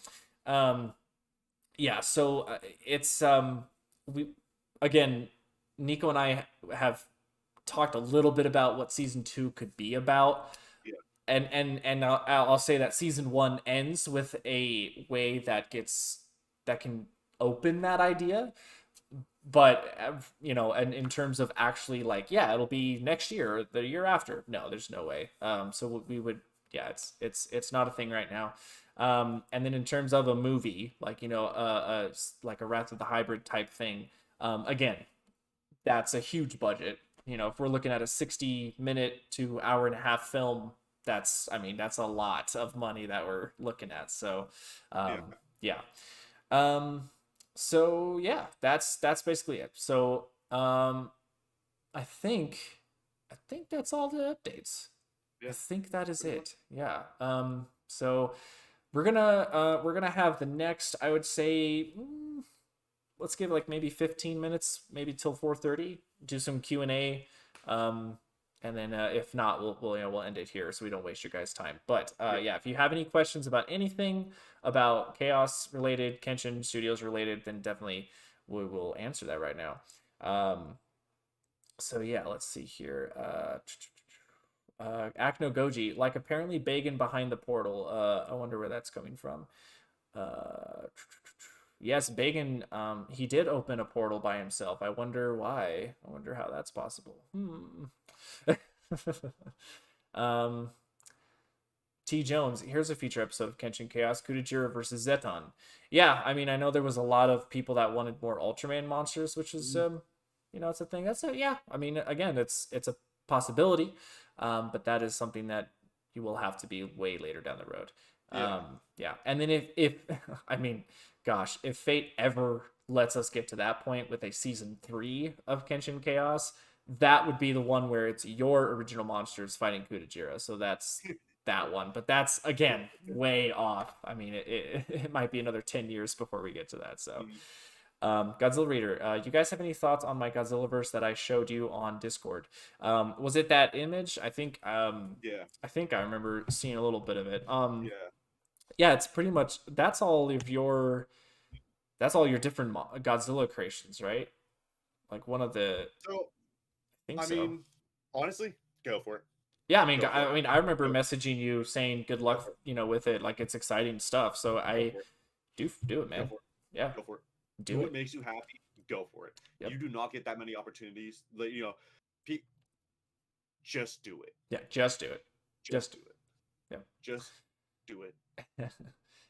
Yeah, so it's we again, Nico and I have talked a little bit about what season 2 could be about, Yeah, and I'll say that season 1 ends with a way that can open that idea. But and in terms of actually, like, yeah, it'll be next year or the year after, no, there's no way. So we would, yeah, it's not a thing right now. And then in terms of a movie, like, like a Wrath of the Hybrid type thing, again, that's a huge budget. If we're looking at a 60-minute to hour and a half film, that's, I mean, that's a lot of money that we're looking at. So yeah. yeah. um so yeah, that's basically it. So i think I think that's all the updates. I Yeah, think that is pretty much. it. Yeah. So we're gonna have the next, I would say, let's give it like maybe 15 minutes, maybe till 4:30. Do some Q&A, and then if not, we'll end it here so we don't waste your guys' time. But Yeah. yeah, if you have any questions about anything about Chaos related, Kenshin Studios related, then definitely we will answer that right now. So yeah, let's see here. Akno Goji, like apparently Bagan behind the portal. I wonder where that's coming from. Uh, yes, Bagan, he did open a portal by himself. I wonder why. I wonder how that's possible. um, T Jones, here's a future episode of Kenshin Chaos, Kudajira versus Zeton. Yeah, I mean, I know there was a lot of people that wanted more Ultraman monsters, which is, Mhm. it's a thing. Yeah. I mean, again, it's a possibility, but that is something that you will have to be way later down the road. Yeah. Yeah, and then if I mean, gosh, if Fate ever lets us get to that point with a season 3 of Kenshin Chaos, that would be the one where it's your original monsters fighting Kudajira. So that's that one, but that's again way off. I mean, it might be another 10 years before we get to that. So Mhm. Godzilla Reader, you guys have any thoughts on my Godzilla verse that I showed you on Discord? Was it that image? Yeah. I think I remember seeing a little bit of it. Yeah. Yeah, it's pretty much that's all your different Godzilla creations, right? Like one of the, So, I think I so. mean, honestly, go for it. Yeah, Go for it. I mean, I remember Go, messaging you saying good go luck, for it. with it. Like it's exciting stuff. So Go I for it. do it, Go man. for it. Yeah, Go for it. Do do what it. makes you happy. Go for it. Yep. You do not get that many opportunities. Pe- just do it. Yeah, just do it. Just Just do it. yeah. Just do it.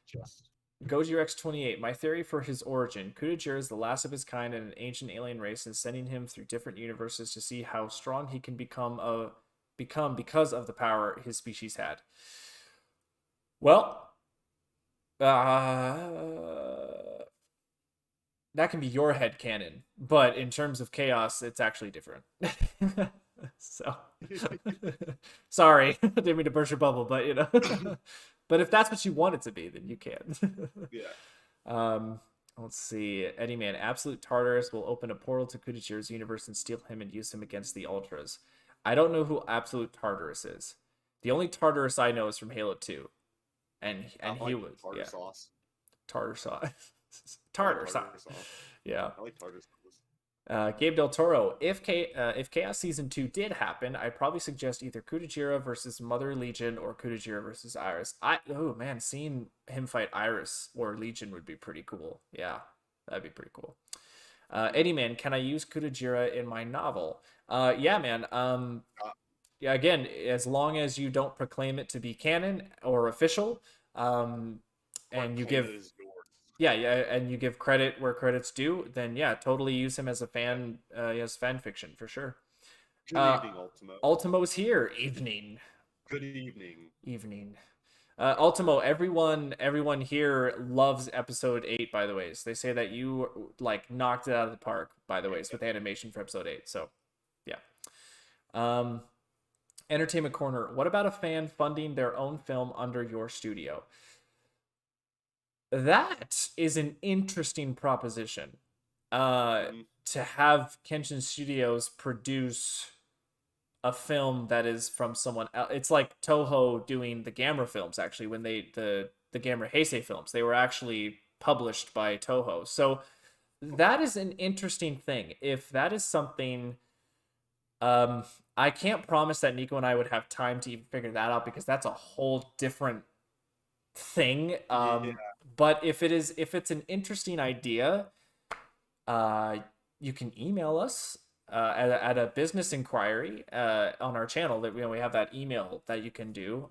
Just do it. Goji X28. My theory for his origin: Kudajira is the last of his kind in an ancient alien race, and sending him through different universes to see how strong he can become because of the power his species had. Well, that can be your head canon, but in terms of chaos, it's actually different. So, sorry, I didn't mean to burst your bubble, but but if that's what you want it to be, then you can. Yeah. Let's see. Eddie Man, Absolute Tartarus will open a portal to Kudachira's universe and steal him and use him against the Ultras. I don't know who Absolute Tartarus is. The only Tartarus I know is from Halo 2, and I he like was, tartar yeah, sauce. tartar sauce. I like Tartar sauce. tartar sauce. Yeah. I like tartar sauce. Gabe Del Toro, if Chaos Season 2 did happen, I'd probably suggest either Kudajira versus Mother Legion or Kudajira versus Iris. Oh man, seeing him fight Iris or Legion would be pretty cool. Yeah, that'd be pretty cool. Eddie Man, can I use Kudajira in my novel? Yeah, man. Uh, Yeah, again, as long as you don't proclaim it to be canon or official, and you Reclaim give, it as yours. yeah, and you give credit where credit's due, then yeah, totally use him as a fan, as fan fiction for sure. Good Uh, evening, Ultimo. Ultimo's here. Evening, Good evening. evening. Ultimo, everyone here loves episode 8, by the way. So they say that you like knocked it out of the park, by the way, with animation for episode 8. So yeah. Um, Entertainment Corner. What about a fan funding their own film under your studio? That is an interesting proposition. Mhm. To have Kenshin Studios produce a film that is from someone else. It's like Toho doing the Gamera films. Actually, when the Gamera Heisei films, they were actually published by Toho. So that is an interesting thing. If that is something, um, I can't promise that Nico and I would have time to even figure that out because that's a whole different thing. Yeah, But if it's an interesting idea, uh, you can email us at a business inquiry on our channel. That we have that email that you can do.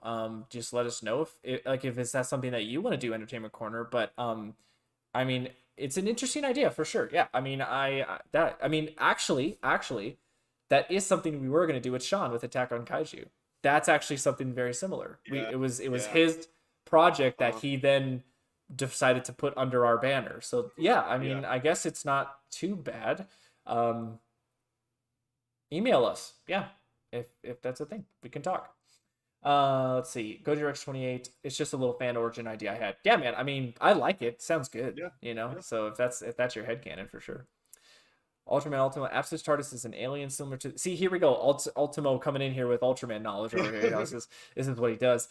Just let us know if it's that something that you want to do, Entertainment Corner. But I mean, it's an interesting idea for sure. Yeah, I mean, actually, that is something we were going to do with Sean with Attack on Kaiju. That's actually something very similar. yeah, It was yeah. his project that Uh-huh. he then decided to put under our banner. So yeah, I Yeah, mean, I guess it's not too bad. Um, Email us, yeah, if that's a thing, we can talk. Let's see. Goji Rex 28. It's just a little fan origin idea I had. Yeah, man. I mean, I like it. Sounds good. yeah, yeah. So if that's your headcanon for sure. Ultraman Ultimo. Absence TARDIS is an alien similar to. See, here we go. Ultimo coming in here with Ultraman knowledge over here. This is what he does.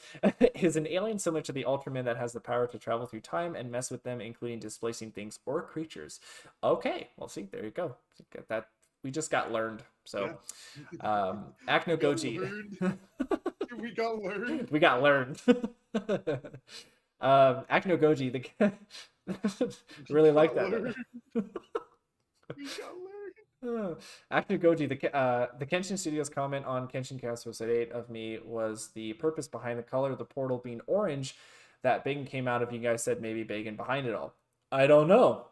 Is an alien similar to the Ultraman that has the power to travel through time and mess with them, including displacing things or creatures. Okay, well, see, there you go. That we just got learned. So, Yeah. Acno We got Goji. learned. We got learned. We got learned. Acno Goji, the We really like got that. learned. We got learned. Acno Goji, the Kenshin Studios comment on Kenshin Cast episode 8 of me was the purpose behind the color of the portal being orange that Bacon came out of. You guys said maybe Bacon behind it all. I don't know.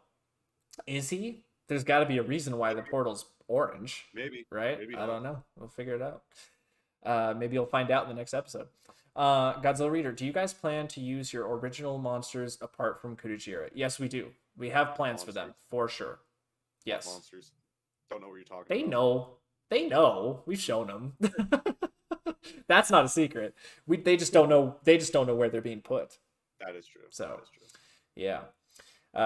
Is he? There's got to be a reason why the portal's orange, Maybe. right? Maybe I not. don't know. We'll figure it out. Maybe you'll find out in the next episode. Godzilla Reader, do you guys plan to use your original monsters apart from Kudajira? Yes, we do. We have plans for them, Monsters. for sure. What Yes. monsters? Don't know what you're talking They about. know. They know. We've shown them. That's not a secret. They just don't know. They just don't know where they're being put. That is true. So, That is true. yeah.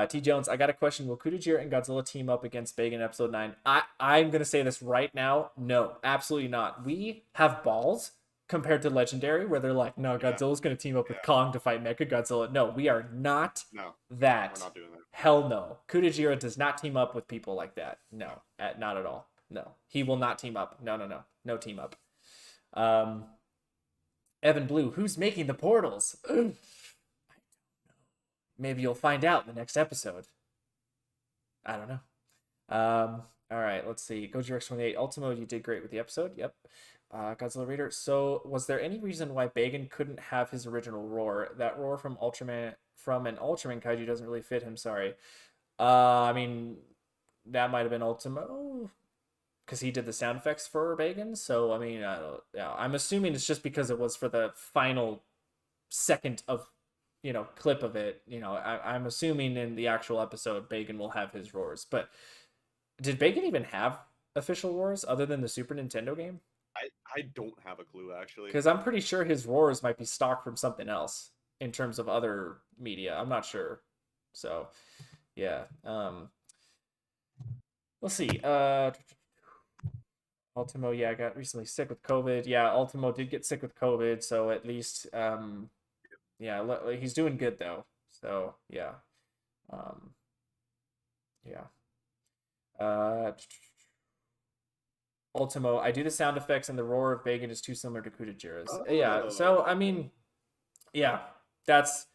T Jones, I got a question. Will Kudajira and Godzilla team up against Big in episode 9? I'm gonna say this right now. No, absolutely not. We have balls compared to Legendary, where they're like, no, Yeah. Godzilla's gonna team up with Yeah. Kong to fight Mecha Godzilla. No, we are not No, that. we're not doing that. Hell no. Kudajira does not team up with people like that. No, not at all. No, he will not team up. No, no, no, no team up. Evan Blue, who's making the portals? Maybe you'll find out in the next episode. I don't know. All right, let's see. Goji Rex 28. Ultimo, you did great with the episode. Yep. Godzilla Raider. So, was there any reason why Bagan couldn't have his original roar? That roar from an Ultraman kaiju doesn't really fit him. Sorry. I mean, that might have been Ultimo because he did the sound effects for Bagan. So, I mean, yeah, I'm assuming it's just because it was for the final second of clip of it. I'm assuming in the actual episode Bacon will have his roars, but did Bacon even have official roars other than the Super Nintendo game? I don't have a clue actually. Because I'm pretty sure his roars might be stock from something else in terms of other media. I'm not sure. So yeah. We'll see. Ultimo, yeah, got recently sick with COVID. Yeah, Ultimo did get sick with COVID, so at least yeah, he's doing good though. So yeah. Um yeah. Ultimo, I do the sound effects and the roar of Bagan is too similar to Kudajira's. Yeah, so I mean, yeah, that's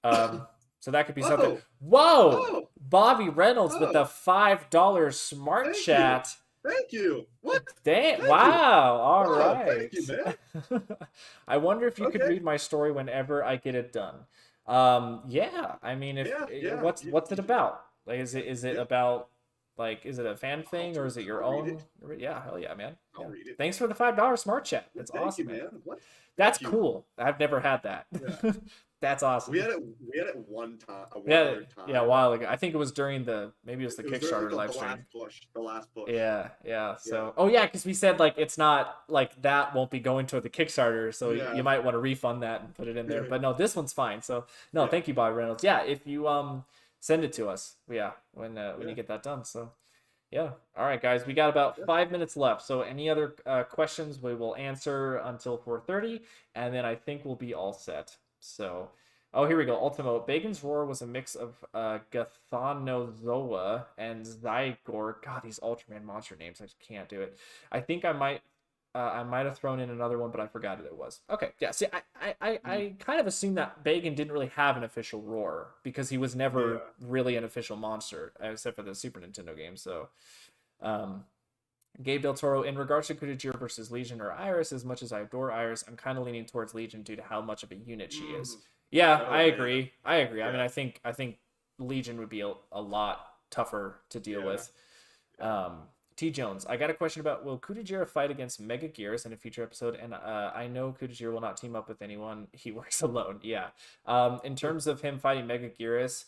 so that could be something. Oh, Whoa! oh, Bobby Reynolds with the oh, $5 smart thank you. chat. Thank you. What? Dang, Thank you. wow, all Oh, right. thank you, man. I wonder if you could Okay. read my story whenever I get it done. Yeah, I mean, if Yeah, what's it about? Like, is it Yeah. about Like, is it a fan thing or is it your I'll read own? it. Yeah, hell yeah, man. I'll Yeah. read it. Thanks for the $5 smart chat. Yeah, That's thank you, awesome, man. man. What? That's Thank you. cool. I've never had that. Yeah. That's awesome. We had it one time, one Yeah, other yeah, a time. while ago. I think it was during maybe it was the It was during like Kickstarter live the stream. last push. The last push. Yeah, yeah. Yeah. So, oh yeah, because we said like it's not like that won't be going toward the Kickstarter, so you Yeah. might want to refund that and put it in there. But no, this one's fine. So no, Yeah. thank you, Bobby Reynolds. Yeah, if you send it to us, yeah, when Yeah. you get that done. So yeah, all right, guys, we got about Yeah. 5 minutes left. So any other questions we will answer until 4:30, and then I think we'll be all set. So. Oh, here we go. Ultimo. Bacon's Roar was a mix of Gathanozoa and Zygor. God, these Ultraman monster names. I just can't do it. I think I might have thrown in another one, but I forgot who it was. Okay, yeah. See, I kind of assumed that Bacon didn't really have an official roar because he was never Yeah. really an official monster, except for the Super Nintendo game. So, um, Gabe Del Toro, in regards to Kudajiro versus Legion or Iris, as much as I adore Iris, I'm kind of leaning towards Legion due to how much of a unit she is. Yeah, Oh, I man. agree. I agree. I mean, Yeah. I think Legion would be a lot tougher to deal Yeah. with. T Jones, I got a question about will Kudajiro fight against Mega Gears in a future episode? And I know Kudajiro will not team up with anyone. He works alone. Yeah. In terms of him fighting Mega Gears,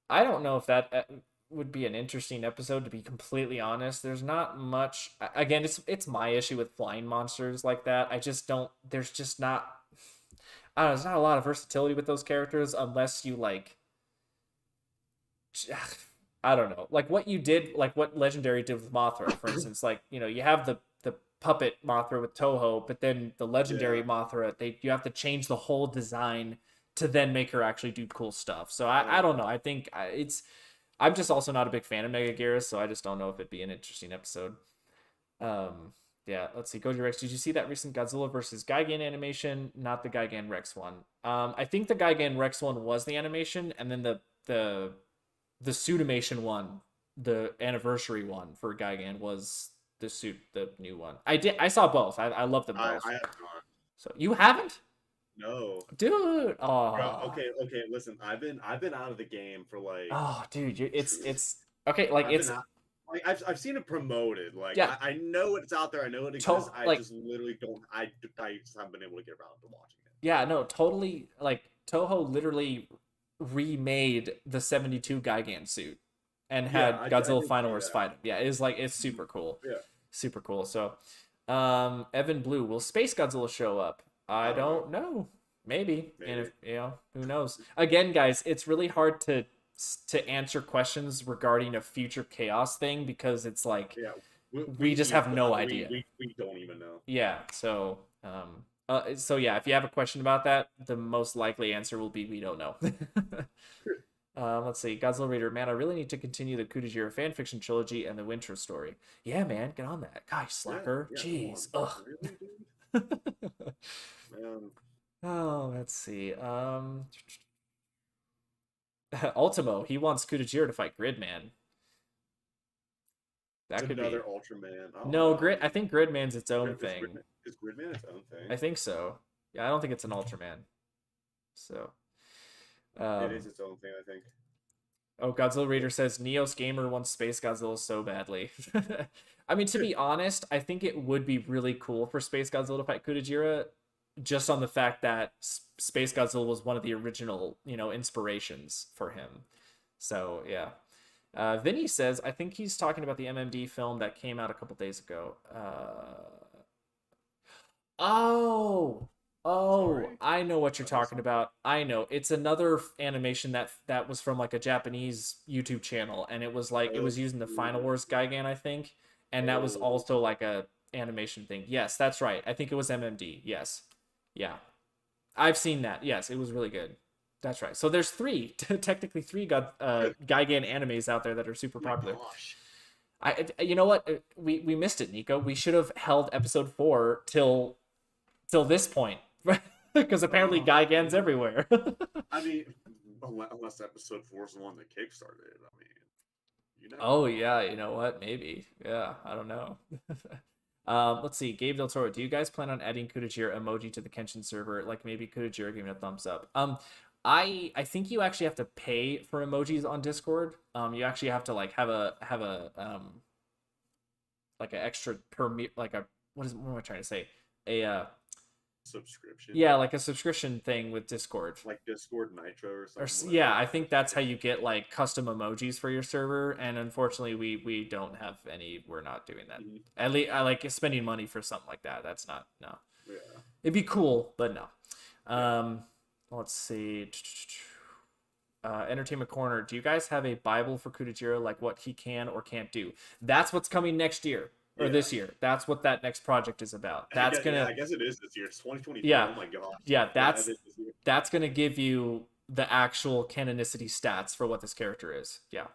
I don't know if that would be an interesting episode, to be completely honest. There's not much. Again, it's my issue with flying monsters like that. I just don't. There's just not. I don't know, there's not a lot of versatility with those characters unless you like. I don't know, like what you did, like what Legendary did with Mothra, for instance. Like you have the puppet Mothra with Toho, but then the Legendary Yeah. Mothra, you have to change the whole design to then make her actually do cool stuff. So I don't know. I think I'm just also not a big fan of Mega Gears, so I just don't know if it'd be an interesting episode. Yeah, let's see. Goji Rex, did you see that recent Godzilla versus Gigan animation? Not the Gigan Rex one. I think the Gigan Rex one was the animation, and then the Suitimation one, the anniversary one for Gigan was the new one. I saw both. I love them both. I have not. So you haven't, No. dude? Bro, Oh, okay. Listen, I've been out of the game for like oh, dude, it's okay. Like I've it's been out, like I've seen it promoted. Like yeah, I know it's out there. I know it exists. I like just literally don't. I just haven't been able to get around to watching it. yeah, no, totally. Like Toho literally remade the 72 Gigan suit and had I Godzilla did Final see Wars that. fight him. Yeah, it's super cool. Yeah. Super cool. So, Evan Blue, will Space Godzilla show up? I don't know. Maybe. And if who knows? Again, guys, it's really hard to answer questions regarding a future chaos thing because it's like Yeah. we just have no idea. We don't even know. Yeah. So, so yeah, if you have a question about that, the most likely answer will be we don't know. Let's see. Godzilla Raider, man, I really need to continue the Kudajiro fanfiction trilogy and the Winter story. Yeah, man, get on that. Gosh, slacker. Yeah, Jeez. come on. Ugh. Really, dude? Man. Oh, let's see. Ultimo, he wants Kudajiro to fight Gridman. That It's could another be. Ultraman. Oh, No, I think Gridman's its own Is thing. Is Gridman its own thing? I think so. Yeah, I don't think it's an Ultraman. So. It is its own thing, I think. Oh, Godzilla Raider says Neos Gamer wants Space Godzilla so badly. I mean, to be honest, I think it would be really cool for Space Godzilla to fight Kudajira, just on the fact that Space Godzilla was one of the original, inspirations for him. So yeah. Vinny says, I think he's talking about the MMD film that came out a couple days ago. Oh, Sorry? I know what you're talking about. I know. It's another animation that was from like a Japanese YouTube channel, and it was like it was using the Final Wars Gigan, I think, and that was also like a animation thing. Yes, that's right. I think it was MMD. Yes. Yeah. I've seen that. Yes, it was really good. That's right. So there's technically three Gigan animes out there that are super popular. Gosh. You know what? We missed it, Nico. We should have held episode 4 till this point, because apparently Gigan's everywhere. I mean, unless episode 4 is the one that kickstarted it. I mean, Oh yeah, you know what? Maybe. Yeah, I don't know. Let's see. Gabe Del Toro, do you guys plan on adding Kudajira emoji to the Kenshin server? Like maybe Kudajira giving a thumbs up. I think you actually have to pay for emojis on Discord. You actually have to like have a like an extra like a what am I trying to say? A Subscription, yeah, like a subscription thing with Discord. like Discord Nitro or Or something. yeah, I think that's how you get like custom emojis for your server. And unfortunately, we don't have any. We're not doing that. Mhm. At least I like spending money for something like that. That's not no. Yeah. It'd be cool, but no. Yeah. Let's see. Entertainment Corner. Do you guys have a Bible for Kudajiro, like what he can or can't do? That's what's coming next year or Yeah. this year. That's what that next project is about. That's I guess it is this year. It's 2024. yeah, Oh my gosh. yeah. Yeah, it is this year. That's gonna give you the actual canonicity stats for what this character is. Yeah.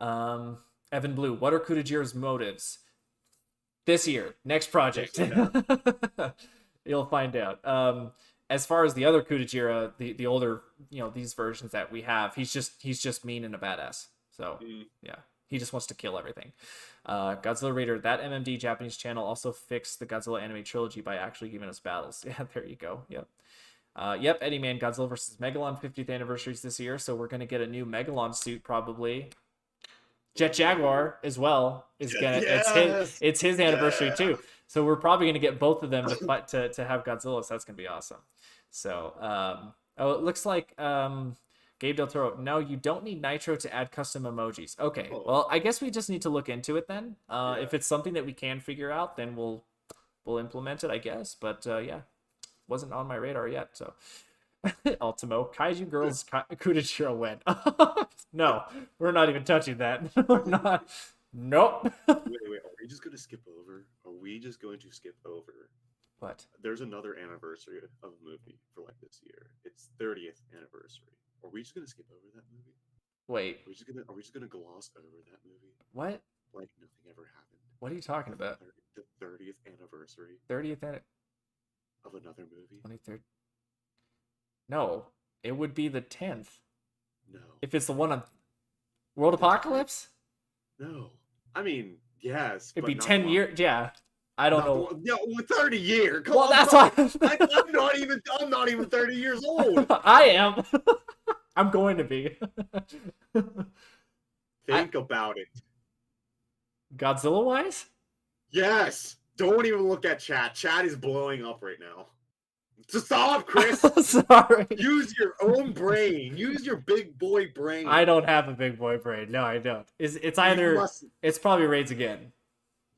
Evan Blue. What are Kudajiro's motives? This year, next project. You'll find out. As far as the other Kudajira, the older, these versions that we have, he's just mean and a badass. So yeah, he just wants to kill everything. Godzilla Raider, that MMD Japanese channel also fixed the Godzilla anime trilogy by actually giving us battles. Yeah, there you go. Yep. Yep, Eddie Man, Godzilla versus Megalon 50th anniversaries this year, so we're gonna get a new Megalon suit probably. Jet Jaguar as well is gonna it's his anniversary too. So we're probably gonna get both of them to fight to have Godzilla, so that's gonna be awesome. So oh, it looks like Gabe Del Toro. No, you don't need Nitro to add custom emojis. Okay, well I guess we just need to look into it then. If it's something that we can figure out, then we'll implement it, I guess. But yeah, wasn't on my radar yet. So Ultimo Kaiju Girls Kudachiro went. No, we're not even touching that. We're not. Nope. Wait. Are we just going to skip over? Are we just going to skip over? What? There's another anniversary of a movie for like this year. It's 30th anniversary. Are we just going to skip over that movie? Wait. Are we just gonna gloss over that movie? What? Like nothing ever happened. What are you talking about? The 30th anniversary 30th of another movie. 23rd. No, it would be the 10th. No. If it's the one on World Apocalypse? No. I mean, yes. It'd be 10 years. Yeah. I don't know. No, 30 years. Come well, on, that's why I'm not even 30 years old. I am. I'm going to be. Think about it. Godzilla wise? Yes. Don't even look at chat. Chat is blowing up right now. Just stop, Chris. Sorry. Use your own brain. Use your big boy brain. I don't have a big boy brain. No, I don't. It's either it's probably Raids Again.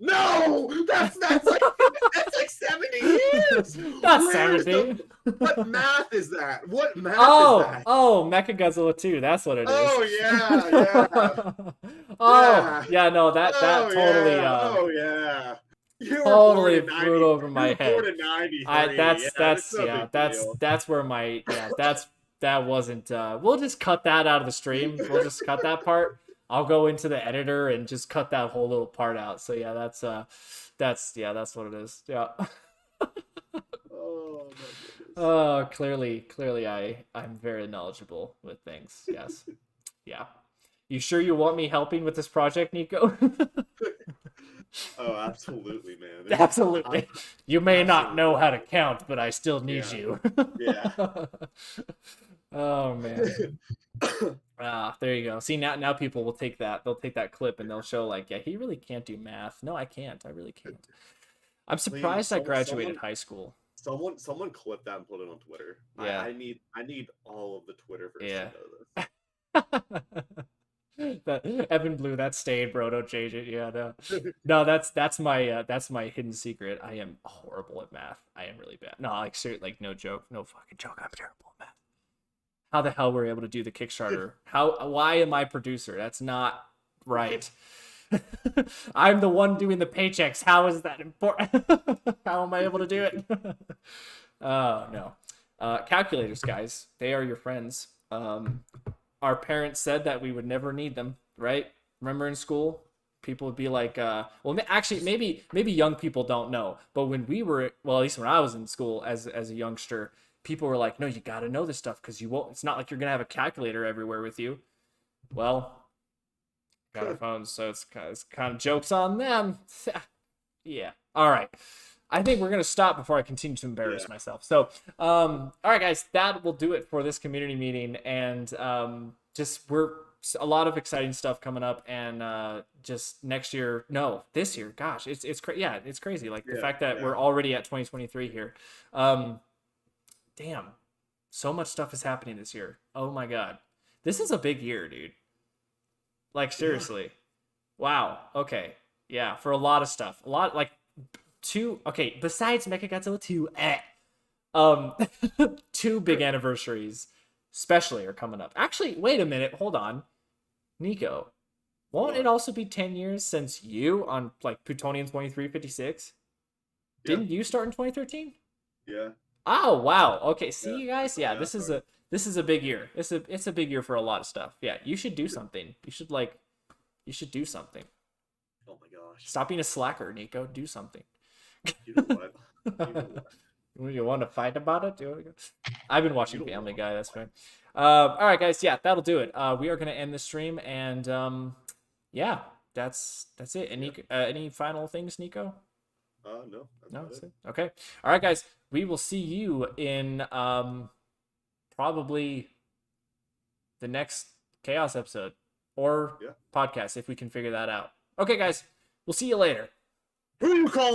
No, that's like 70 years. Not 70. What math is that? What math is that? Oh, Mechagodzilla 2. That's what it is. Oh yeah. Oh yeah, no, that totally. Oh yeah. You totally flew over my head. That's where my that wasn't. We'll just cut that out of the stream. We'll just cut that part. I'll go into the editor and just cut that whole little part out. So yeah, that's what it is. Yeah. Oh my goodness. Oh, clearly I'm very knowledgeable with things. Yes. Yeah. You sure you want me helping with this project, Nico? Oh, absolutely, man. Absolutely. You may not know how to count, but I still need you. Yeah. Oh man. There you go. See, now people will take that. They'll take that clip and they'll show like, yeah, he really can't do math. No, I can't. I really can't. I'm surprised I graduated high school. Someone clip that and put it on Twitter. Yeah. I need all of the Twitterverse Yeah. to know this. Evan Blue, that stayed, bro. Don't change it. Yeah, no, that's my hidden secret. I am horrible at math. I am really bad. No, like seriously, like no joke, no fucking joke. I'm terrible at math. How the hell were we able to do the Kickstarter? Why am I producer? That's not right. I'm the one doing the paychecks. How is that important? How am I able to do it? Oh no. Calculators, guys. They are your friends. Our parents said that we would never need them, right? Remember in school, people would be like, well, actually, maybe young people don't know, but when we were, well, at least when I was in school as a youngster, people were like, no, you got to know this stuff because you won't. It's not like you're gonna have a calculator everywhere with you. Well, got our phones, so it's kind of jokes on them. Yeah. All right. I think we're gonna stop before I continue to embarrass myself. So, all right, guys, that will do it for this community meeting, and just we're a lot of exciting stuff coming up, and just next year, no, this year, gosh, yeah, it's crazy. Like the fact that we're already at 2023 here. Damn, so much stuff is happening this year. Oh my god, this is a big year, dude. Like seriously, wow. Okay, yeah, for a lot of stuff, a lot like two. Okay, besides Mechagodzilla 2, um, two big anniversaries, especially are coming up. Actually, wait a minute, hold on, Nico. Won't it also be 10 years since you on like Plutonium 2356? Didn't you start in 2013? Yeah. Oh wow. Okay, see Yeah. you guys. Yeah, this is a big year. It's a big year for a lot of stuff. Yeah, you should do something. You should do something. Oh my gosh. Stop being a slacker, Nico. Do something. You know what? You know what? You want to fight about it? I've been watching You don't Family want Guy. to That's fight. fine. All right, guys. Yeah, that'll do it. We are gonna end the stream, and yeah, that's it. Any final things, Nico? No. No, That's that's it. Okay. All right, guys. We will see you in probably the next Chaos episode or podcast if we can figure that out. Okay, guys. We'll see you later. Who you calling?